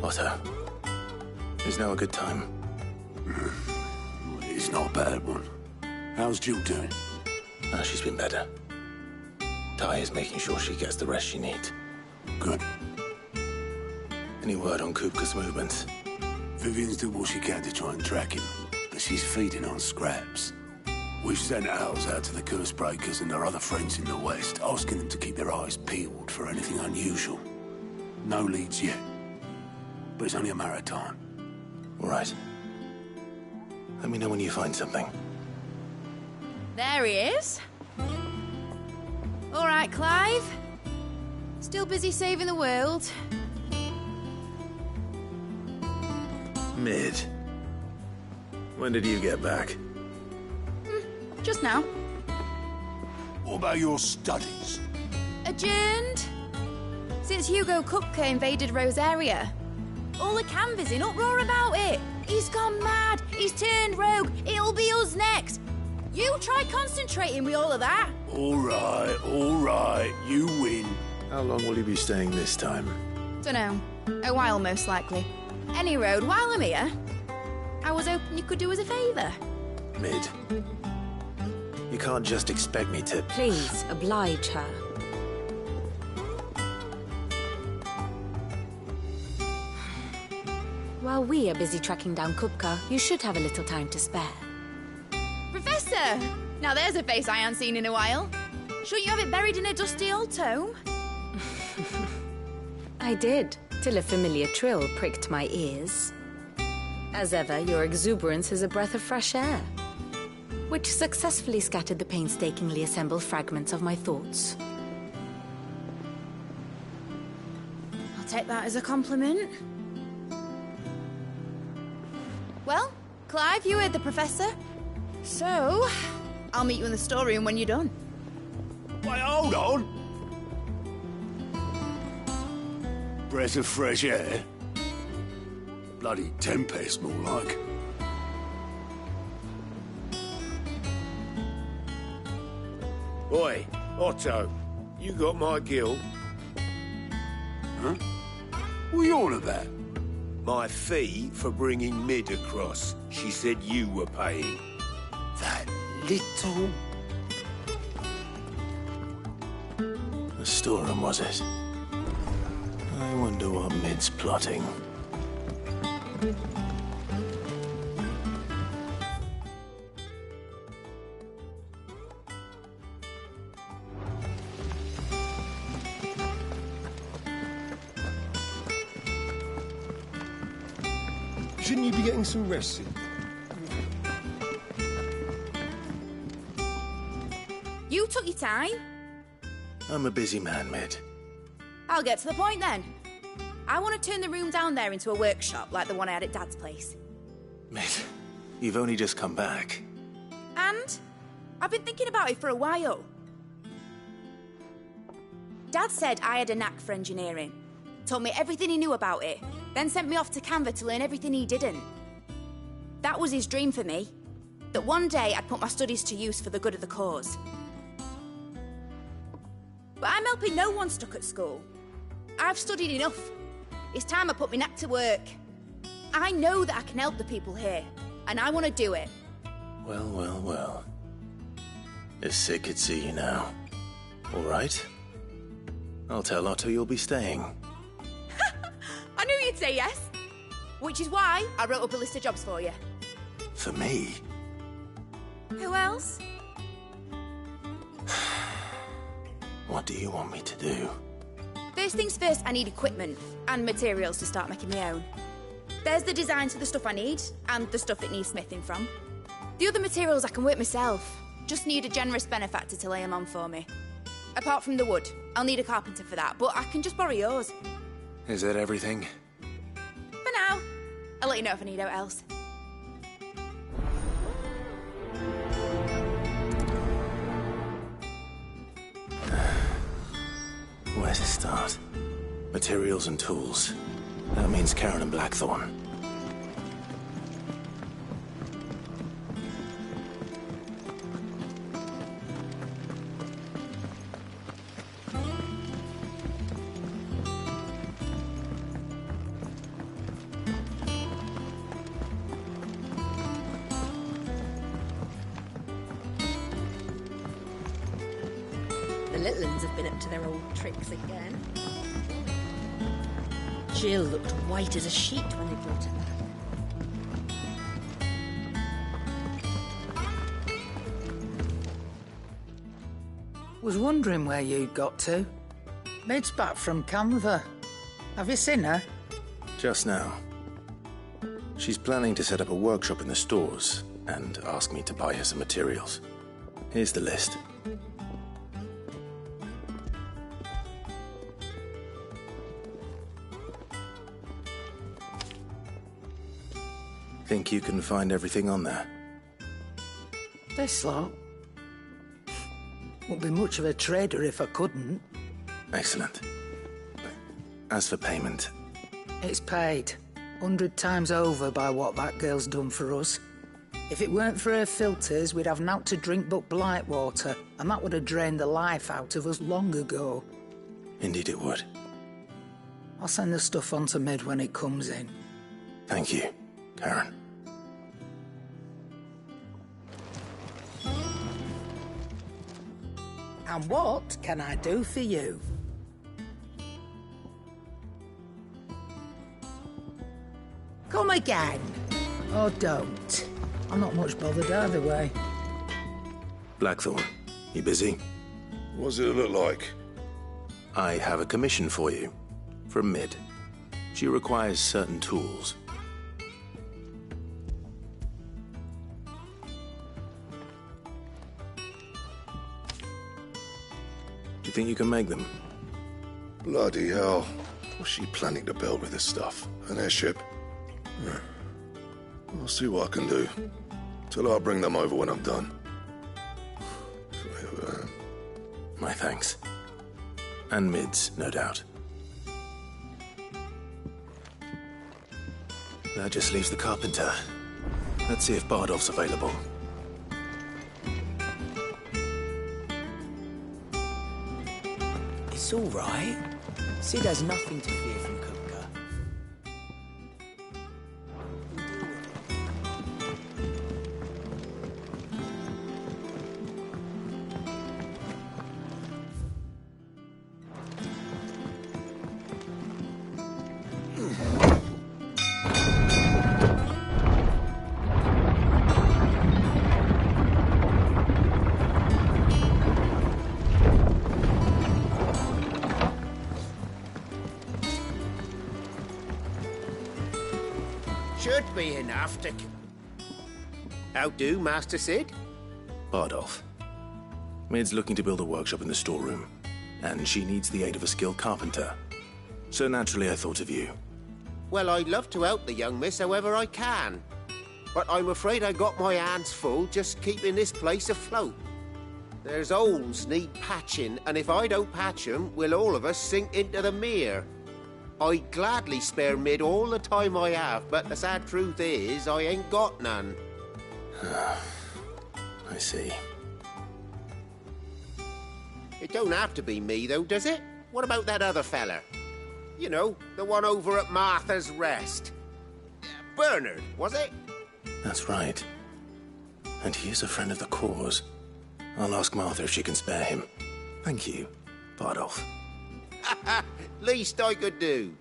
Otto, is now a good time? It's not a bad one. How's Jill doing? She's been better. Ty is making sure she gets the rest she needs. Good. Any word on Kupka's movements? Vivian's doing what she can to try and track him, but she's feeding on scraps. We've sent ours out to the Curse Breakers and their other friends in the West, asking them to keep their eyes peeled for anything unusual. No leads yet, but it's only a matter of time. All right. Let me know when you find something. There he is. All right, Clive. Still busy saving the world. Mid. When did you get back? Just now. What about your studies? Adjourned. Since Hugo Kupka invaded Rosaria. All the canvas in uproar about it. He's gone mad. He's turned rogue. It'll be us next. You try concentrating with all of that. All right. You win. How long will you be staying this time? Dunno. A while, most likely. Any road, while I'm here, I was hoping you could do us a favour. Mid. You can't just expect me to... Please, oblige her. While we are busy tracking down Kupka, you should have a little time to spare. Professor! Now there's a face I haven't seen in a while. Shouldn't you have it buried in a dusty old tome? I did, till a familiar trill pricked my ears. As ever, your exuberance is a breath of fresh air, which successfully scattered the painstakingly assembled fragments of my thoughts. I'll take that as a compliment. Well, Clive, you heard the Professor. So, I'll meet you in the storeroom when you're done. Wait, hold on! Breath of fresh air? Bloody tempest, more like. Oi, Otto, you got my guild? Huh? What are you on about? My fee for bringing Mid across. She said you were paying. That little... The storeroom, was it? I wonder what Mid's plotting. Shouldn't you be getting some rest soon? You took your time. I'm a busy man, Mid. I'll get to the point then. I want to turn the room down there into a workshop like the one I had at Dad's place. Mid, you've only just come back. And I've been thinking about it for a while. Dad said I had a knack for engineering. told me everything he knew about it, then sent me off to Canva to learn everything he didn't. That was his dream for me, that one day I'd put my studies to use for the good of the cause. But I'm helping no one stuck at school. I've studied enough. It's time I put my neck to work. I know that I can help the people here, and I want to do it. Well, well, well. If Sid could see you now. All right. I'll tell Otto you'll be staying. I knew you'd say yes. Which is why I wrote up a list of jobs for you. For me? Who else? What do you want me to do? First things first, I need equipment and materials to start making my own. There's the designs for the stuff I need, and the stuff it needs smithing from. The other materials I can work myself. Just need a generous benefactor to lay them on for me. Apart from the wood, I'll need a carpenter for that, but I can just borrow yours. Is that everything? For now. I'll let you know if I need out else. Where to start? Materials and tools. That means Karen and Blackthorn. The little uns have been up to their old tricks again. Jill looked white as a sheet when they brought her back. Was wondering where you'd got to. Mid's back from Canva. Have you seen her? Just now. She's planning to set up a workshop in the stores and ask me to buy her some materials. Here's the list. Think you can find everything on there? This lot. Wouldn't be much of a trader if I couldn't. Excellent. As for payment... It's paid. 100 times over by what that girl's done for us. If it weren't for her filters, we'd have naught to drink but Blight water, and that would have drained the life out of us long ago. Indeed it would. I'll send the stuff on to Mid when it comes in. Thank you, Karen. And what can I do for you? Come again. Or don't. I'm not much bothered either way. Blackthorn, you busy? What does it look like? I have a commission for you. From Mid. She requires certain tools. Do you think you can make them? Bloody hell. What's she planning to build with this stuff? An airship? I'll see what I can do. Till I'll bring them over when I'm done. My thanks. And Mid's, no doubt. That just leaves the carpenter. Let's see if Bardolph's available. It's all right. Sid has nothing to fear from Kupka. Should be enough to... How do, Master Sid? Bardolph. Mid's looking to build a workshop in the storeroom, and she needs the aid of a skilled carpenter. So naturally I thought of you. Well, I'd love to help the young miss however I can. But I'm afraid I got my hands full just keeping this place afloat. There's holes need patching, and if I don't patch them, will all of us sink into the mere. I'd gladly spare Mid all the time I have, but the sad truth is, I ain't got none. I see. It don't have to be me, though, does it? What about that other fella? You know, the one over at Martha's Rest. Bernard, was it? That's right. And he is a friend of the cause. I'll ask Martha if she can spare him. Thank you, Bardolph. Least I could do.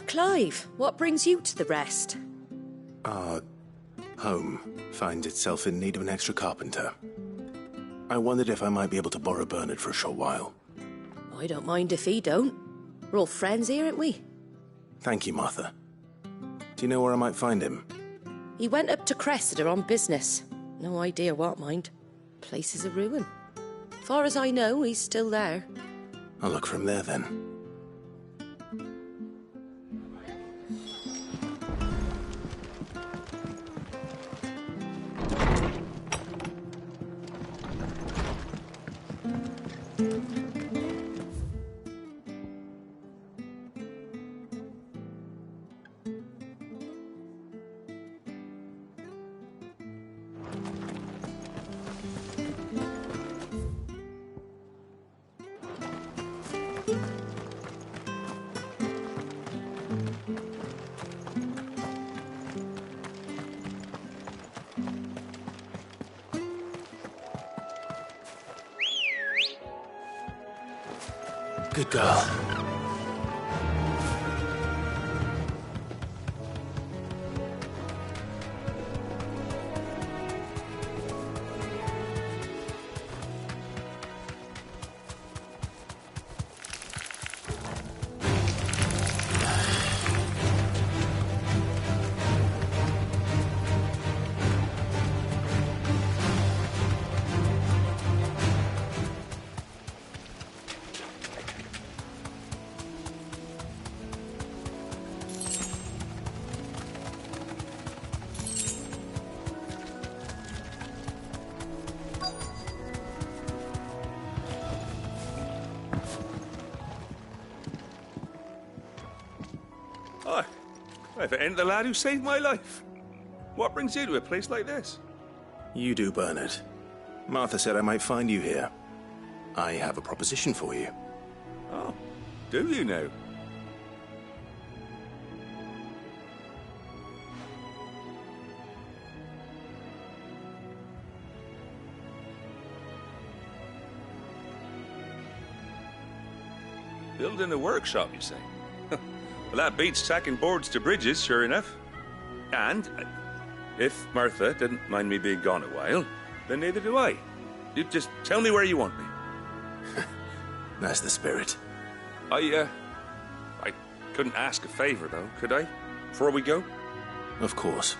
Clive, what brings you to the Rest? Our home finds itself in need of an extra carpenter. I wondered if I might be able to borrow Bernard for a short while. I don't mind if he don't. We're all friends here, aren't we? Thank you, Martha. Do you know where I might find him? He went up to Cressida on business. No idea what, mind. Place is a ruin. Far as I know, he's still there. I'll look for him there, then. Good girl. If it ain't the lad who saved my life. What brings you to a place like this? You do, Bernard. Martha said I might find you here. I have a proposition for you. Oh, do you now? Building a workshop, you say? Well, that beats tacking boards to bridges, sure enough. And if Martha didn't mind me being gone a while, then neither do I. You just tell me where you want me. That's the spirit. I couldn't ask a favor, though, could I? Before we go? Of course.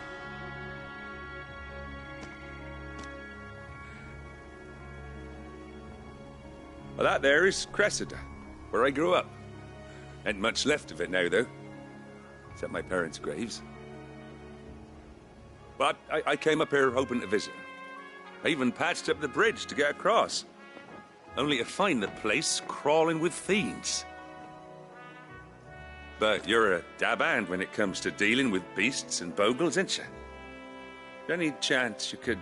Well, that there is Cressida, where I grew up. Ain't much left of it now, though. Except my parents' graves. But I came up here hoping to visit. I even patched up the bridge to get across. Only to find the place crawling with fiends. But you're a dab hand when it comes to dealing with beasts and bogles, ain't you? Any chance you could,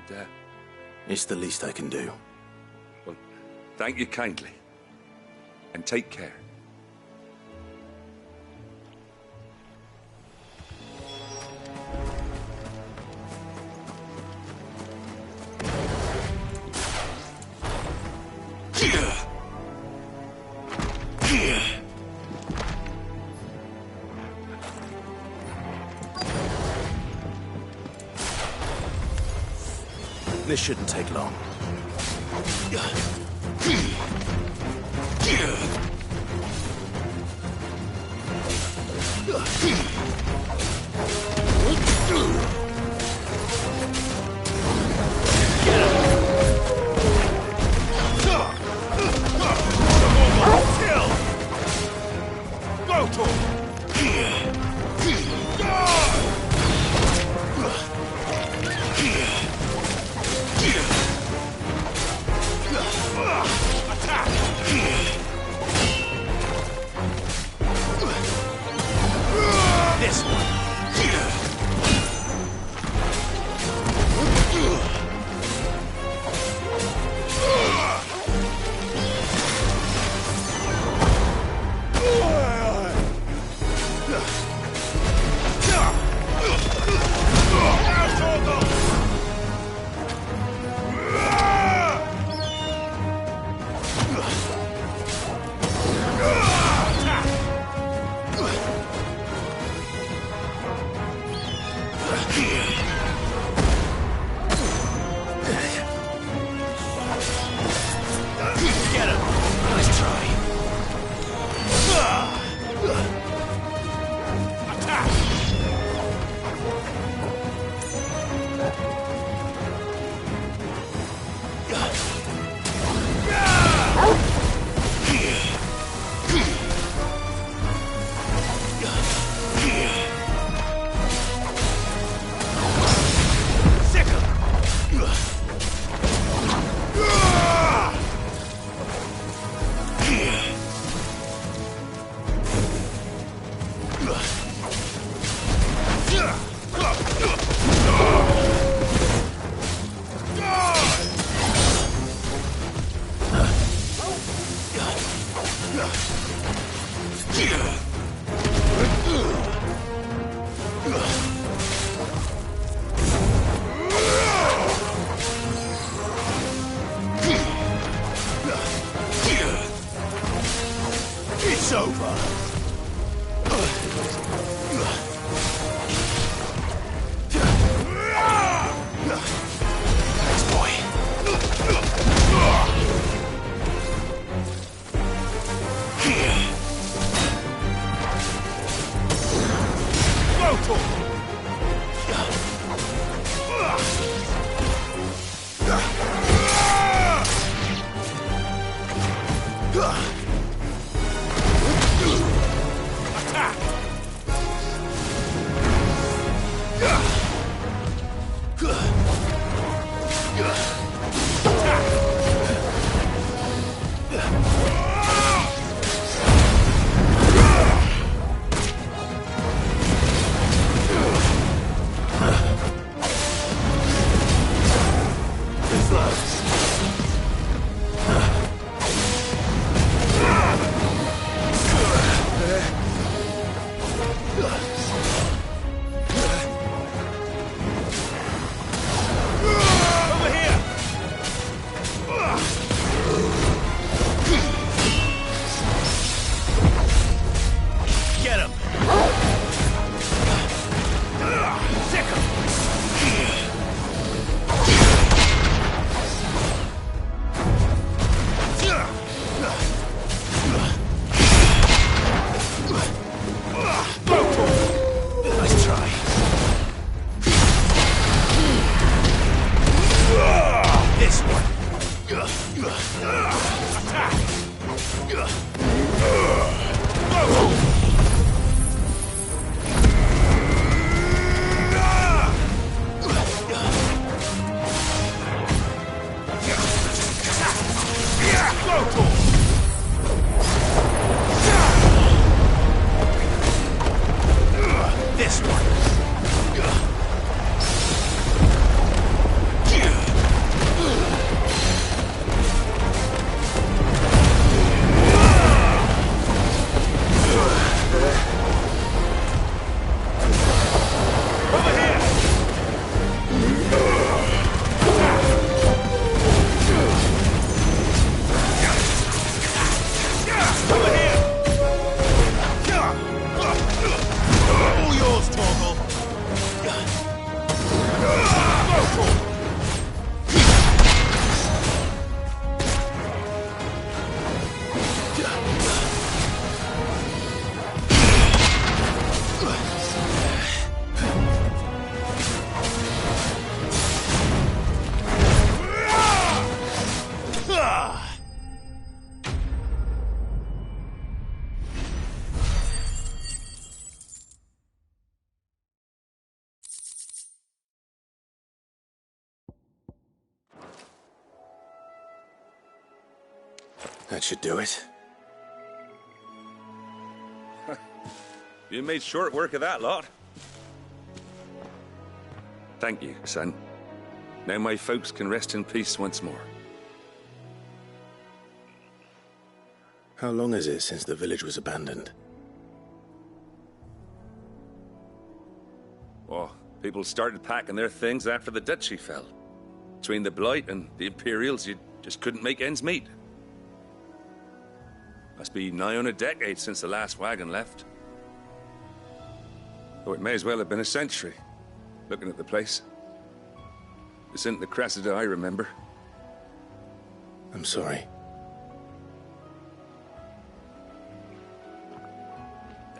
It's the least I can do. Well, thank you kindly. And take care. This shouldn't take long. That should do it. You made short work of that lot. Thank you, son. Now my folks can rest in peace once more. How long is it since the village was abandoned? Oh, people started packing their things after the duchy fell. Between the Blight and the Imperials, you just couldn't make ends meet. Must be nigh on a decade since the last wagon left. Oh, it may as well have been a century, looking at the place. This isn't the Cressida I remember. I'm sorry.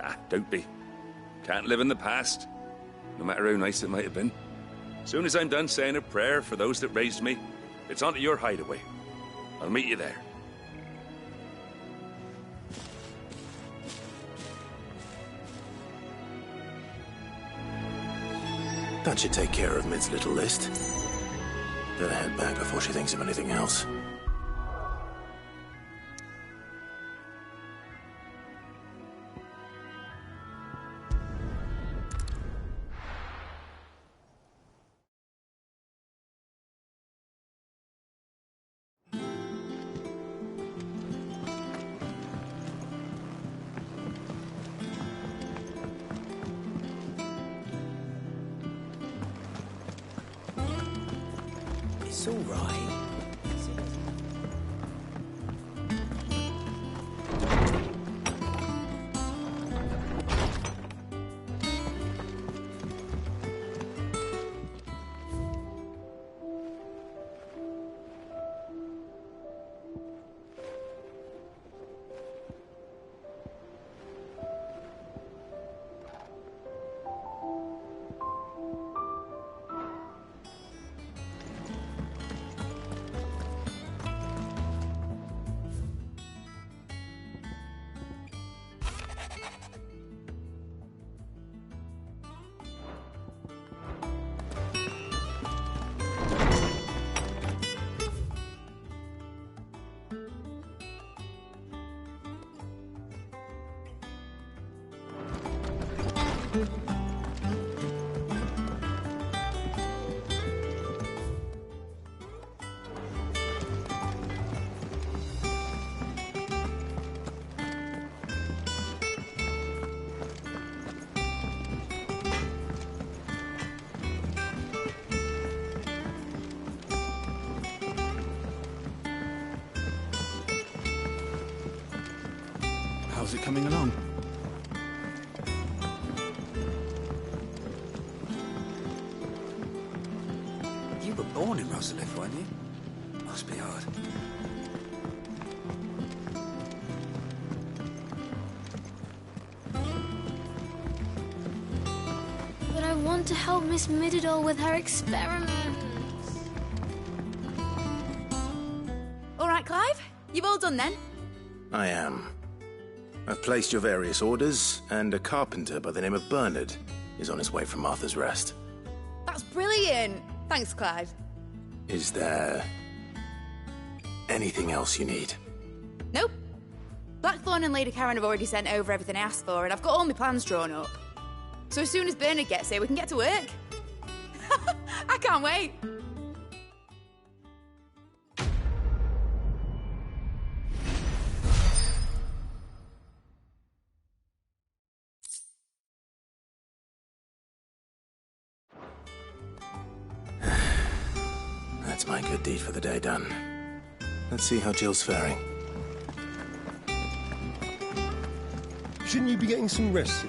Ah, don't be. Can't live in the past, no matter how nice it might have been. Soon as I'm done saying a prayer for those that raised me, it's on to your hideaway. I'll meet you there. That should take care of Mid's little list. Better head back before she thinks of anything else. It's all right. How's it coming along? You were born in Rosalith, weren't you? Must be hard. But I want to help Miss Mididol with her experiments. All right, Clive? You've all done then? I am. I've placed your various orders, and a carpenter by the name of Bernard is on his way from Martha's Rest. That's brilliant! Thanks, Clive. Is there anything else you need? Nope. Blackthorn and Lady Karen have already sent over everything I asked for, and I've got all my plans drawn up. So as soon as Bernard gets here, we can get to work. I can't wait. That's my good deed for the day done. Let's see how Jill's faring. Shouldn't you be getting some rest?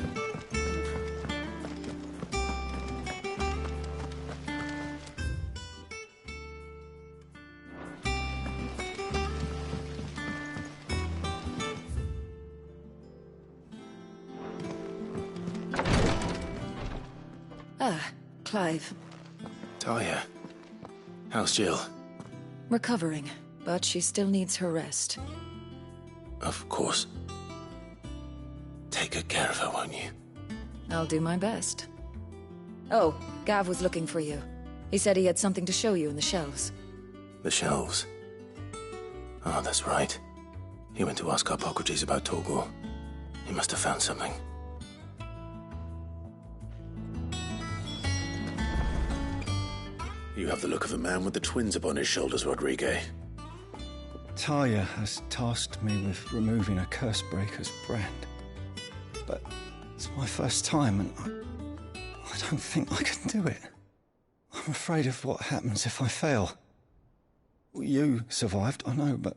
Ah, Clive. Talia. How's Jill? Recovering, but she still needs her rest. Of course. Take good care of her, won't you? I'll do my best. Oh, Gav was looking for you. He said he had something to show you in the shelves. The shelves. Oh, that's right. He went to ask Hippocrates about Torgor. He must have found something. You have the look of a man with the twins upon his shoulders, Rodrigue. Talia has tasked me with removing a Cursebreaker's brand. But it's my first time, and I don't think I can do it. I'm afraid of what happens if I fail. You survived, I know, but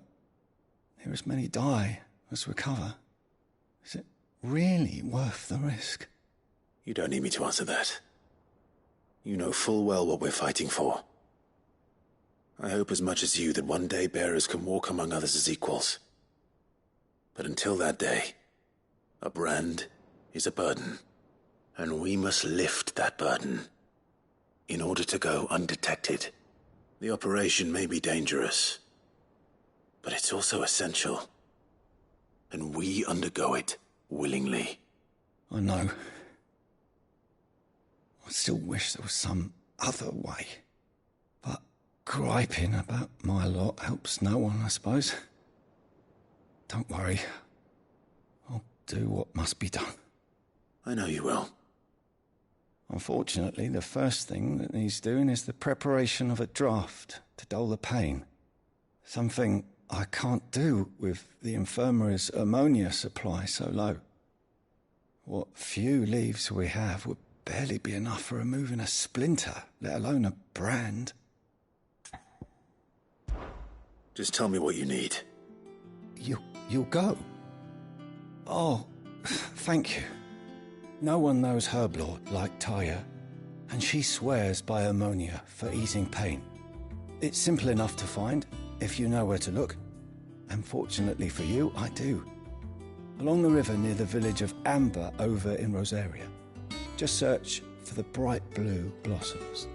there as many die as recover. Is it really worth the risk? You don't need me to answer that. You know full well what we're fighting for. I hope as much as you that one day bearers can walk among others as equals. But until that day, a brand is a burden, and we must lift that burden in order to go undetected. The operation may be dangerous, but it's also essential, and we undergo it willingly. I know. I still wish there was some other way. But griping about my lot helps no one, I suppose. Don't worry. I'll do what must be done. I know you will. Unfortunately, the first thing that needs doing is the preparation of a draft to dull the pain. Something I can't do with the infirmary's ammonia supply so low. What few leaves we have would barely be enough for removing a splinter, let alone a brand. Just tell me what you need. You'll go? Oh, thank you. No one knows Herblord like Taya, and she swears by ammonia for easing pain. It's simple enough to find, if you know where to look. And fortunately for you, I do. Along the river near the village of Amber over in Rosaria. Just search for the bright blue blossoms.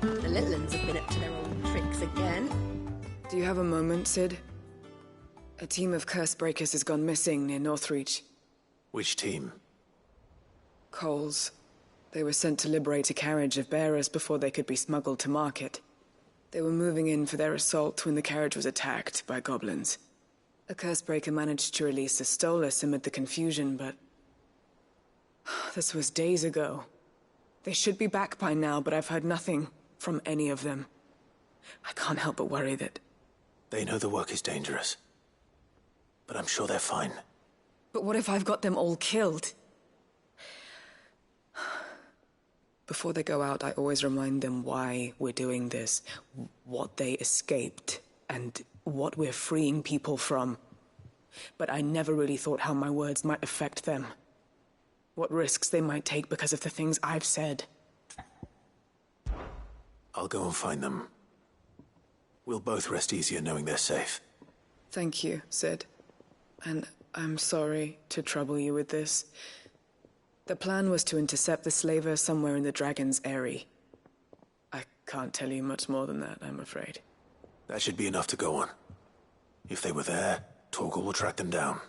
The little ones have been up to their old tricks again. Do you have a moment, Sid? A team of Cursebreakers has gone missing near Northreach. Which team? Coles. They were sent to liberate a carriage of bearers before they could be smuggled to market. They were moving in for their assault when the carriage was attacked by goblins. A Cursebreaker managed to release a Stolas amid the confusion, but... this was days ago. They should be back by now, but I've heard nothing from any of them. I can't help but worry that... They know the work is dangerous. But I'm sure they're fine. But what if I've got them all killed? Before they go out, I always remind them why we're doing this, what they escaped, and what we're freeing people from. But I never really thought how my words might affect them. What risks they might take because of the things I've said. I'll go and find them. We'll both rest easier knowing they're safe. Thank you, Sid. And I'm sorry to trouble you with this. The plan was to intercept the slaver somewhere in the Dragon's Eyrie. I can't tell you much more than that, I'm afraid. That should be enough to go on. If they were there, Torgal will track them down.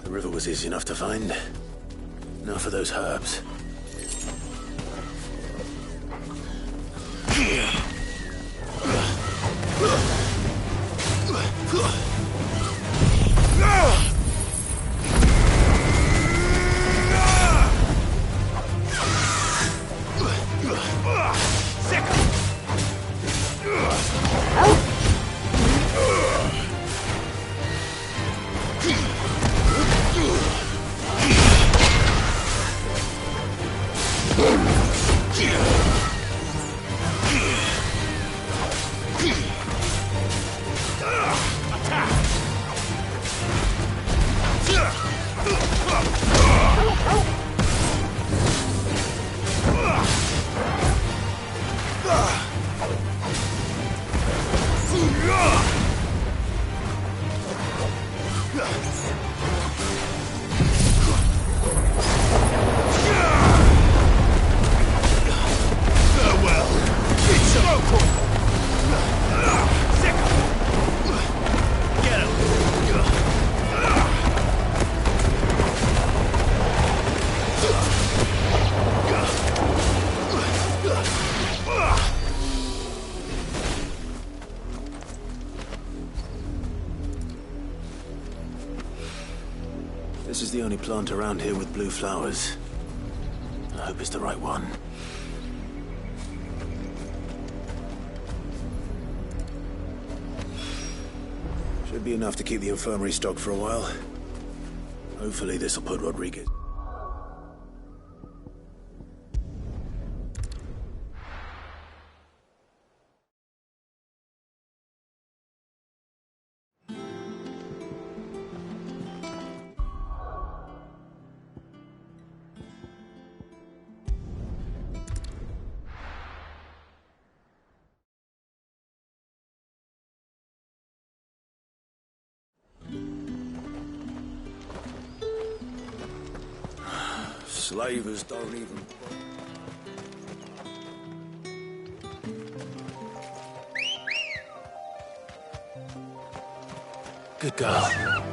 The river was easy enough to find. Now for those herbs. This is the only plant around here with blue flowers. I hope it's the right one. Should be enough to keep the infirmary stocked for a while. Hopefully this'll put Rodriguez. Slavers don't even... Good girl.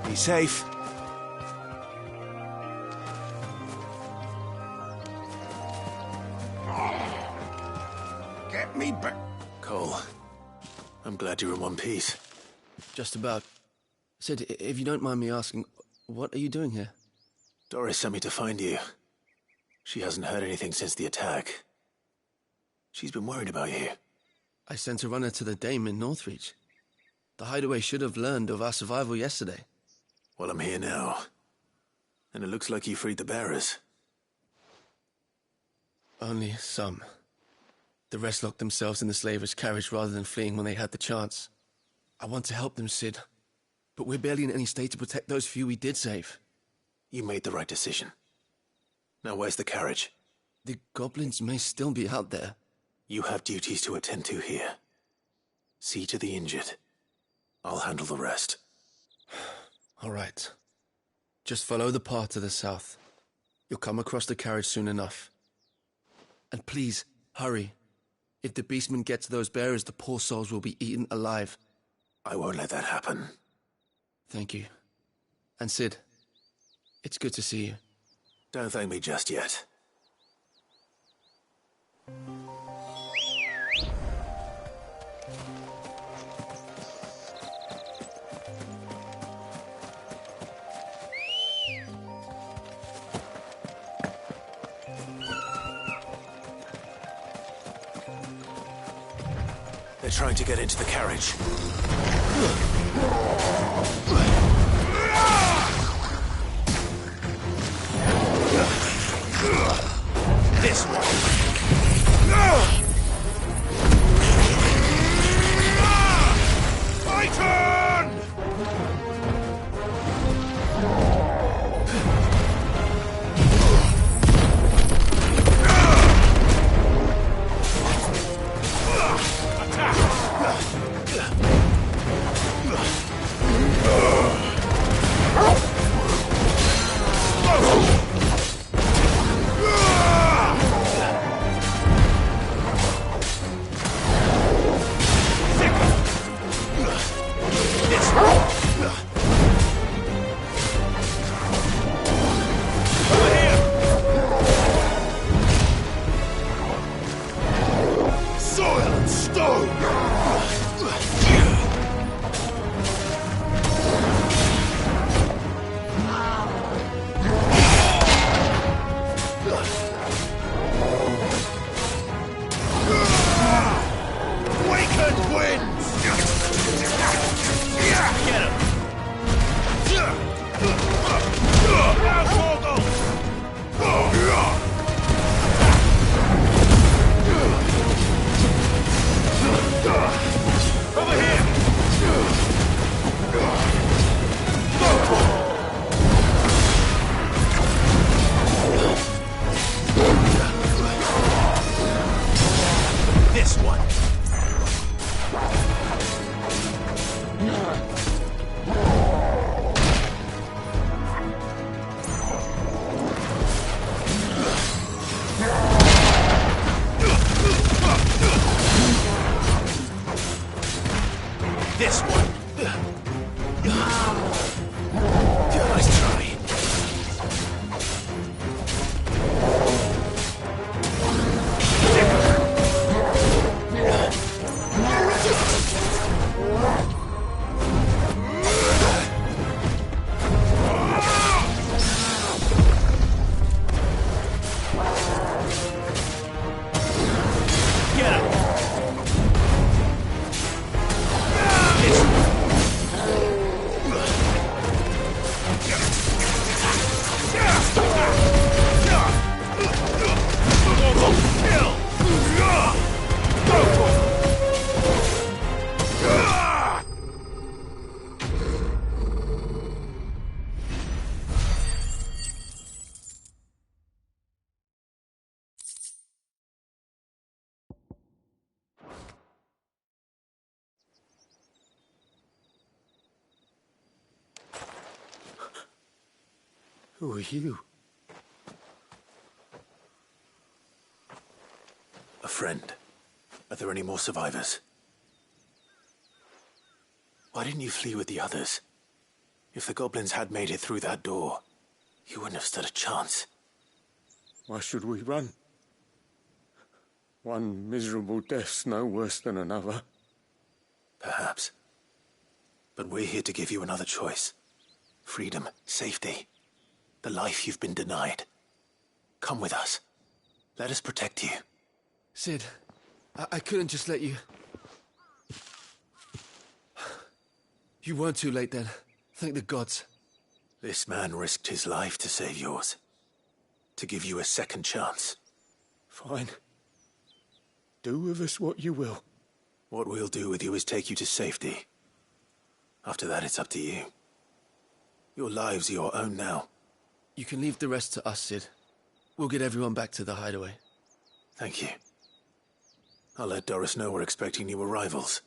Be safe. Get me back. Cole, I'm glad you're in one piece. Just about. Sid, if you don't mind me asking, what are you doing here? Doris sent me to find you. She hasn't heard anything since the attack. She's been worried about you. I sent a runner to the Dame in Northreach. The hideaway should have learned of our survival yesterday. Well, I'm here now. And it looks like you freed the bearers. Only some. The rest locked themselves in the slaver's carriage rather than fleeing when they had the chance. I want to help them, Cid. But we're barely in any state to protect those few we did save. You made the right decision. Now where's the carriage? The goblins may still be out there. You have duties to attend to here. See to the injured. I'll handle the rest. All right. Just follow the path to the south. You'll come across the carriage soon enough. And please, hurry. If the beastmen get to those bearers, the poor souls will be eaten alive. I won't let that happen. Thank you. And Cid, it's good to see you. Don't thank me just yet. They're trying to get into the carriage. This one. Eikon! Who are you? A friend. Are there any more survivors? Why didn't you flee with the others? If the goblins had made it through that door, you wouldn't have stood a chance. Why should we run? One miserable death's no worse than another. Perhaps. But we're here to give you another choice. Freedom, safety. The life you've been denied. Come with us. Let us protect you. Cid, I couldn't just let you... You weren't too late then. Thank the gods. This man risked his life to save yours. To give you a second chance. Fine. Do with us what you will. What we'll do with you is take you to safety. After that, it's up to you. Your lives are your own now. You can leave the rest to us, Sid. We'll get everyone back to the hideaway. Thank you. I'll let Doris know we're expecting new arrivals.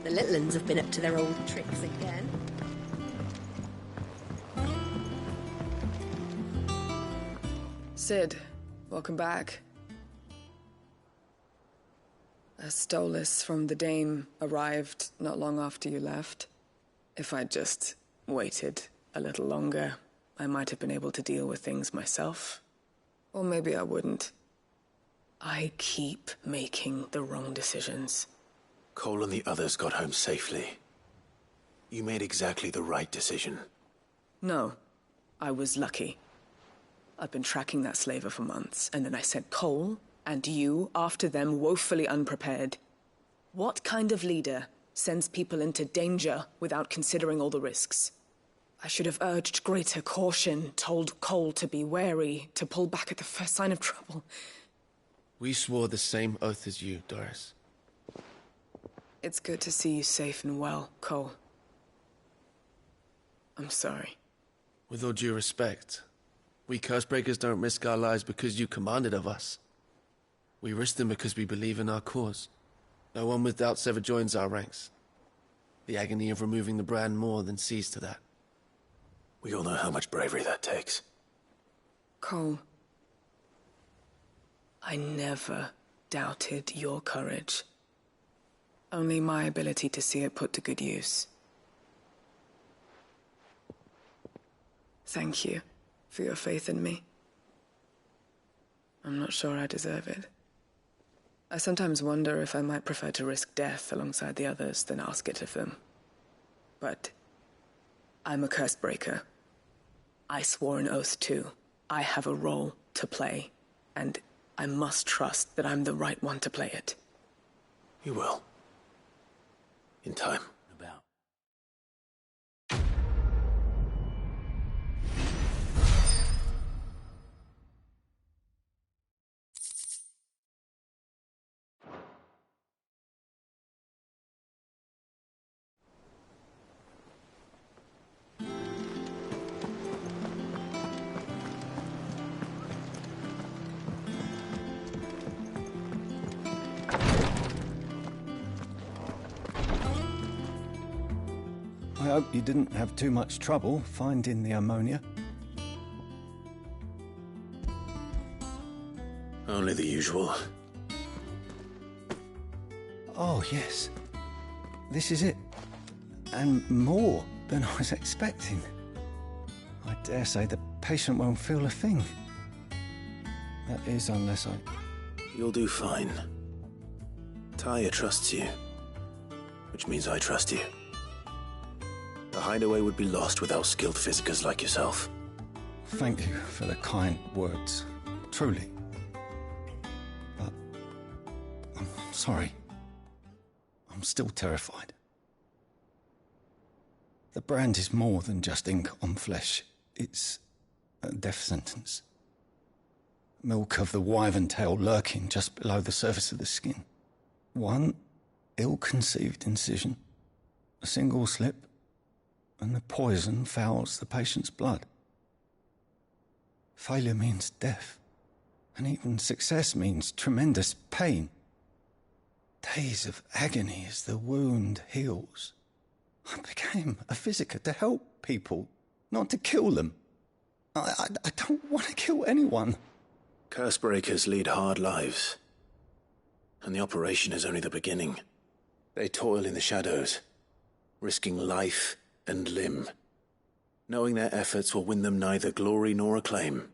The little uns have been up to their old tricks again. Sid, welcome back. A stolus from the Dame arrived not long after you left. If I'd just waited a little longer, I might have been able to deal with things myself. Or maybe I wouldn't. I keep making the wrong decisions. Cole and the others got home safely. You made exactly the right decision. No, I was lucky. I've been tracking that slaver for months, and then I sent Cole and you after them woefully unprepared. What kind of leader sends people into danger without considering all the risks? I should have urged greater caution, told Cole to be wary, to pull back at the first sign of trouble. We swore the same oath as you, Doris. It's good to see you safe and well, Cole. I'm sorry. With all due respect, we Cursebreakers don't risk our lives because you commanded of us. We risk them because we believe in our cause. No one with doubts ever joins our ranks. The agony of removing the brand more than sees to that. We all know how much bravery that takes. Cole, I never doubted your courage. Only my ability to see it put to good use. Thank you for your faith in me. I'm not sure I deserve it. I sometimes wonder if I might prefer to risk death alongside the others than ask it of them. But I'm a Cursebreaker. I swore an oath too. I have a role to play, and I must trust that I'm the right one to play it. You will. In time. About. I hope you didn't have too much trouble finding the ammonia. Only the usual. Oh, yes. This is it. And more than I was expecting. I dare say the patient won't feel a thing. That is, unless I... You'll do fine. Tyre trusts you. Which means I trust you. The hideaway would be lost without skilled physicers like yourself. Thank you for the kind words. Truly. But... I'm sorry. I'm still terrified. The brand is more than just ink on flesh. It's a death sentence. Milk of the wyvern tail lurking just below the surface of the skin. One ill-conceived incision, a single slip, and the poison fouls the patient's blood. Failure means death, and even success means tremendous pain. Days of agony as the wound heals. I became a physiker to help people, not to kill them. I don't want to kill anyone. Cursebreakers lead hard lives. And the operation is only the beginning. They toil in the shadows, risking life and limb. knowing their efforts will win them neither glory nor acclaim.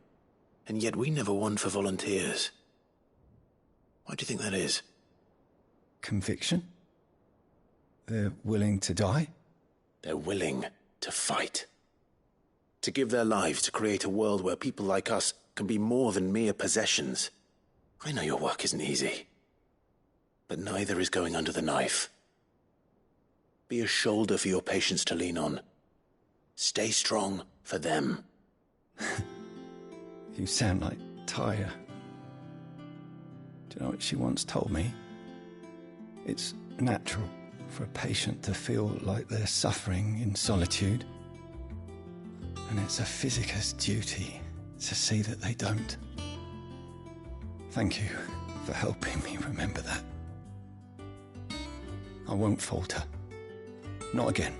And yet we never won for volunteers. Why do you think that is? Conviction? They're willing to die? They're willing to fight. To give their lives to create a world where people like us can be more than mere possessions. I know your work isn't easy. But neither is going under the knife. Be a shoulder for your patients to lean on. Stay strong for them. You sound like Tyre. Do you know what she once told me? It's natural for a patient to feel like they're suffering in solitude. And it's a physicist's duty to see that they don't. Thank you for helping me remember that. I won't falter. Not again.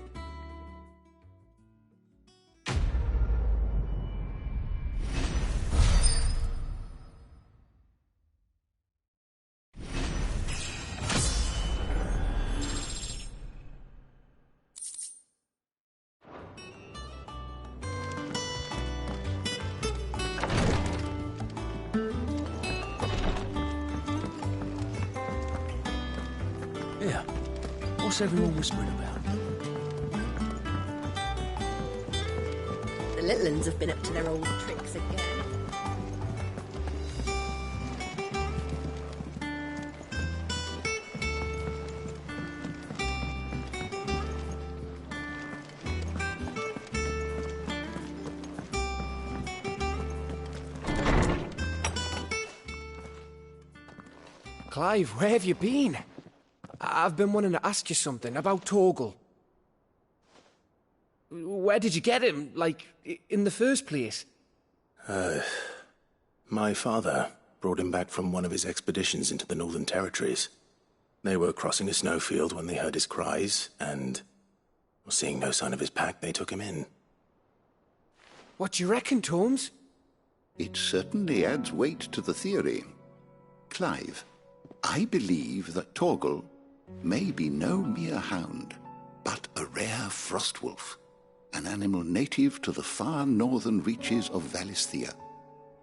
Yeah. What's everyone whispering about? The little uns have been up to their old tricks again. Clive, where have you been? I've been wanting to ask you something about Torgal. Where did you get him, like, in the first place? My father brought him back from one of his expeditions into the Northern Territories. They were crossing a snowfield when they heard his cries, and, seeing no sign of his pack, they took him in. What do you reckon, Torms? It certainly adds weight to the theory. Clive, I believe that Torgal may be no mere hound, but a rare frostwolf, an animal native to the far northern reaches of Valisthea.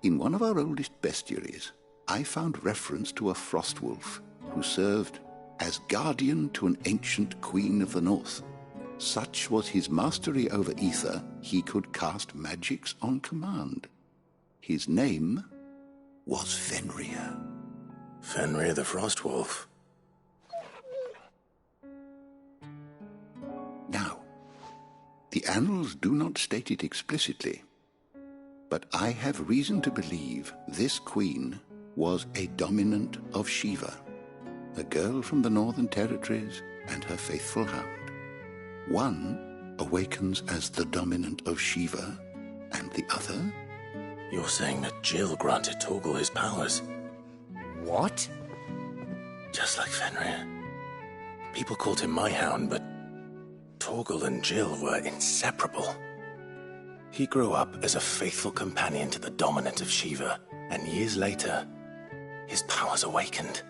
In one of our oldest bestiaries, I found reference to a frostwolf who served as guardian to an ancient queen of the north. Such was his mastery over ether, he could cast magics on command. His name was Fenrir. Fenrir the Frostwolf. Now, the annals do not state it explicitly, but I have reason to believe this queen was a dominant of Shiva, a girl from the Northern Territories and her faithful hound. One awakens as the dominant of Shiva, and the other? You're saying that Jill granted Torgal his powers? What? Just like Fenrir. People called him my hound, but Torgal and Jill were inseparable. He grew up as a faithful companion to the dominant of Shiva, and years later, his powers awakened,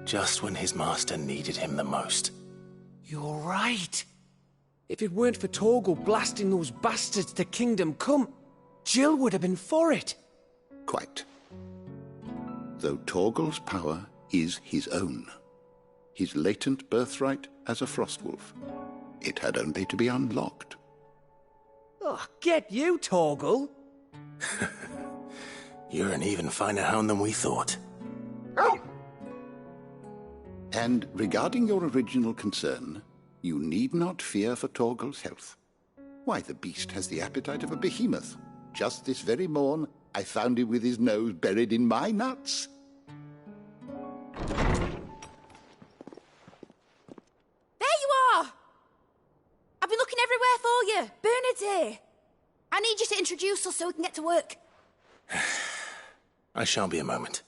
just when his master needed him the most. You're right. If it weren't for Torgal blasting those bastards to Kingdom Come, Jill would have been for it. Quite. Though Torgal's power is his own, his latent birthright as a frostwolf. It had only to be unlocked. Oh, get you, Torgal! You're an even finer hound than we thought. And regarding your original concern, you need not fear for Torgal's health. Why, the beast has the appetite of a behemoth. Just this very morn, I found him with his nose buried in my nuts. There you are! I've been looking everywhere for you. Bernard's here. I need you to introduce us so we can get to work. I shall be a moment.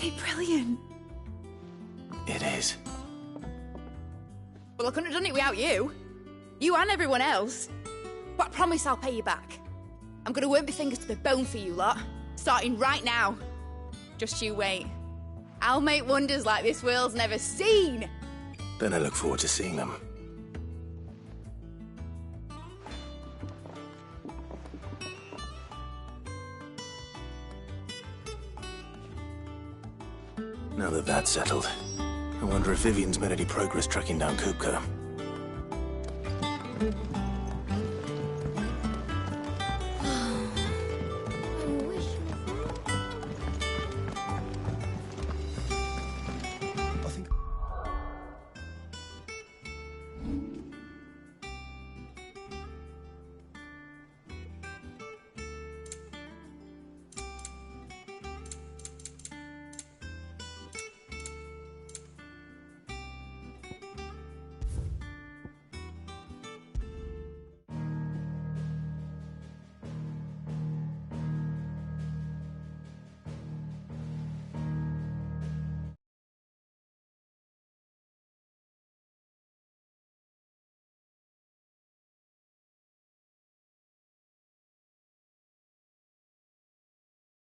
Isn't it brilliant? It is. Well, I couldn't have done it without you. You and everyone else. But I promise I'll pay you back. I'm gonna work my fingers to the bone for you lot. Starting right now. Just you wait. I'll make wonders like this world's never seen. Then I look forward to seeing them. Now that that's settled, I wonder if Vivian's made any progress tracking down Kupka.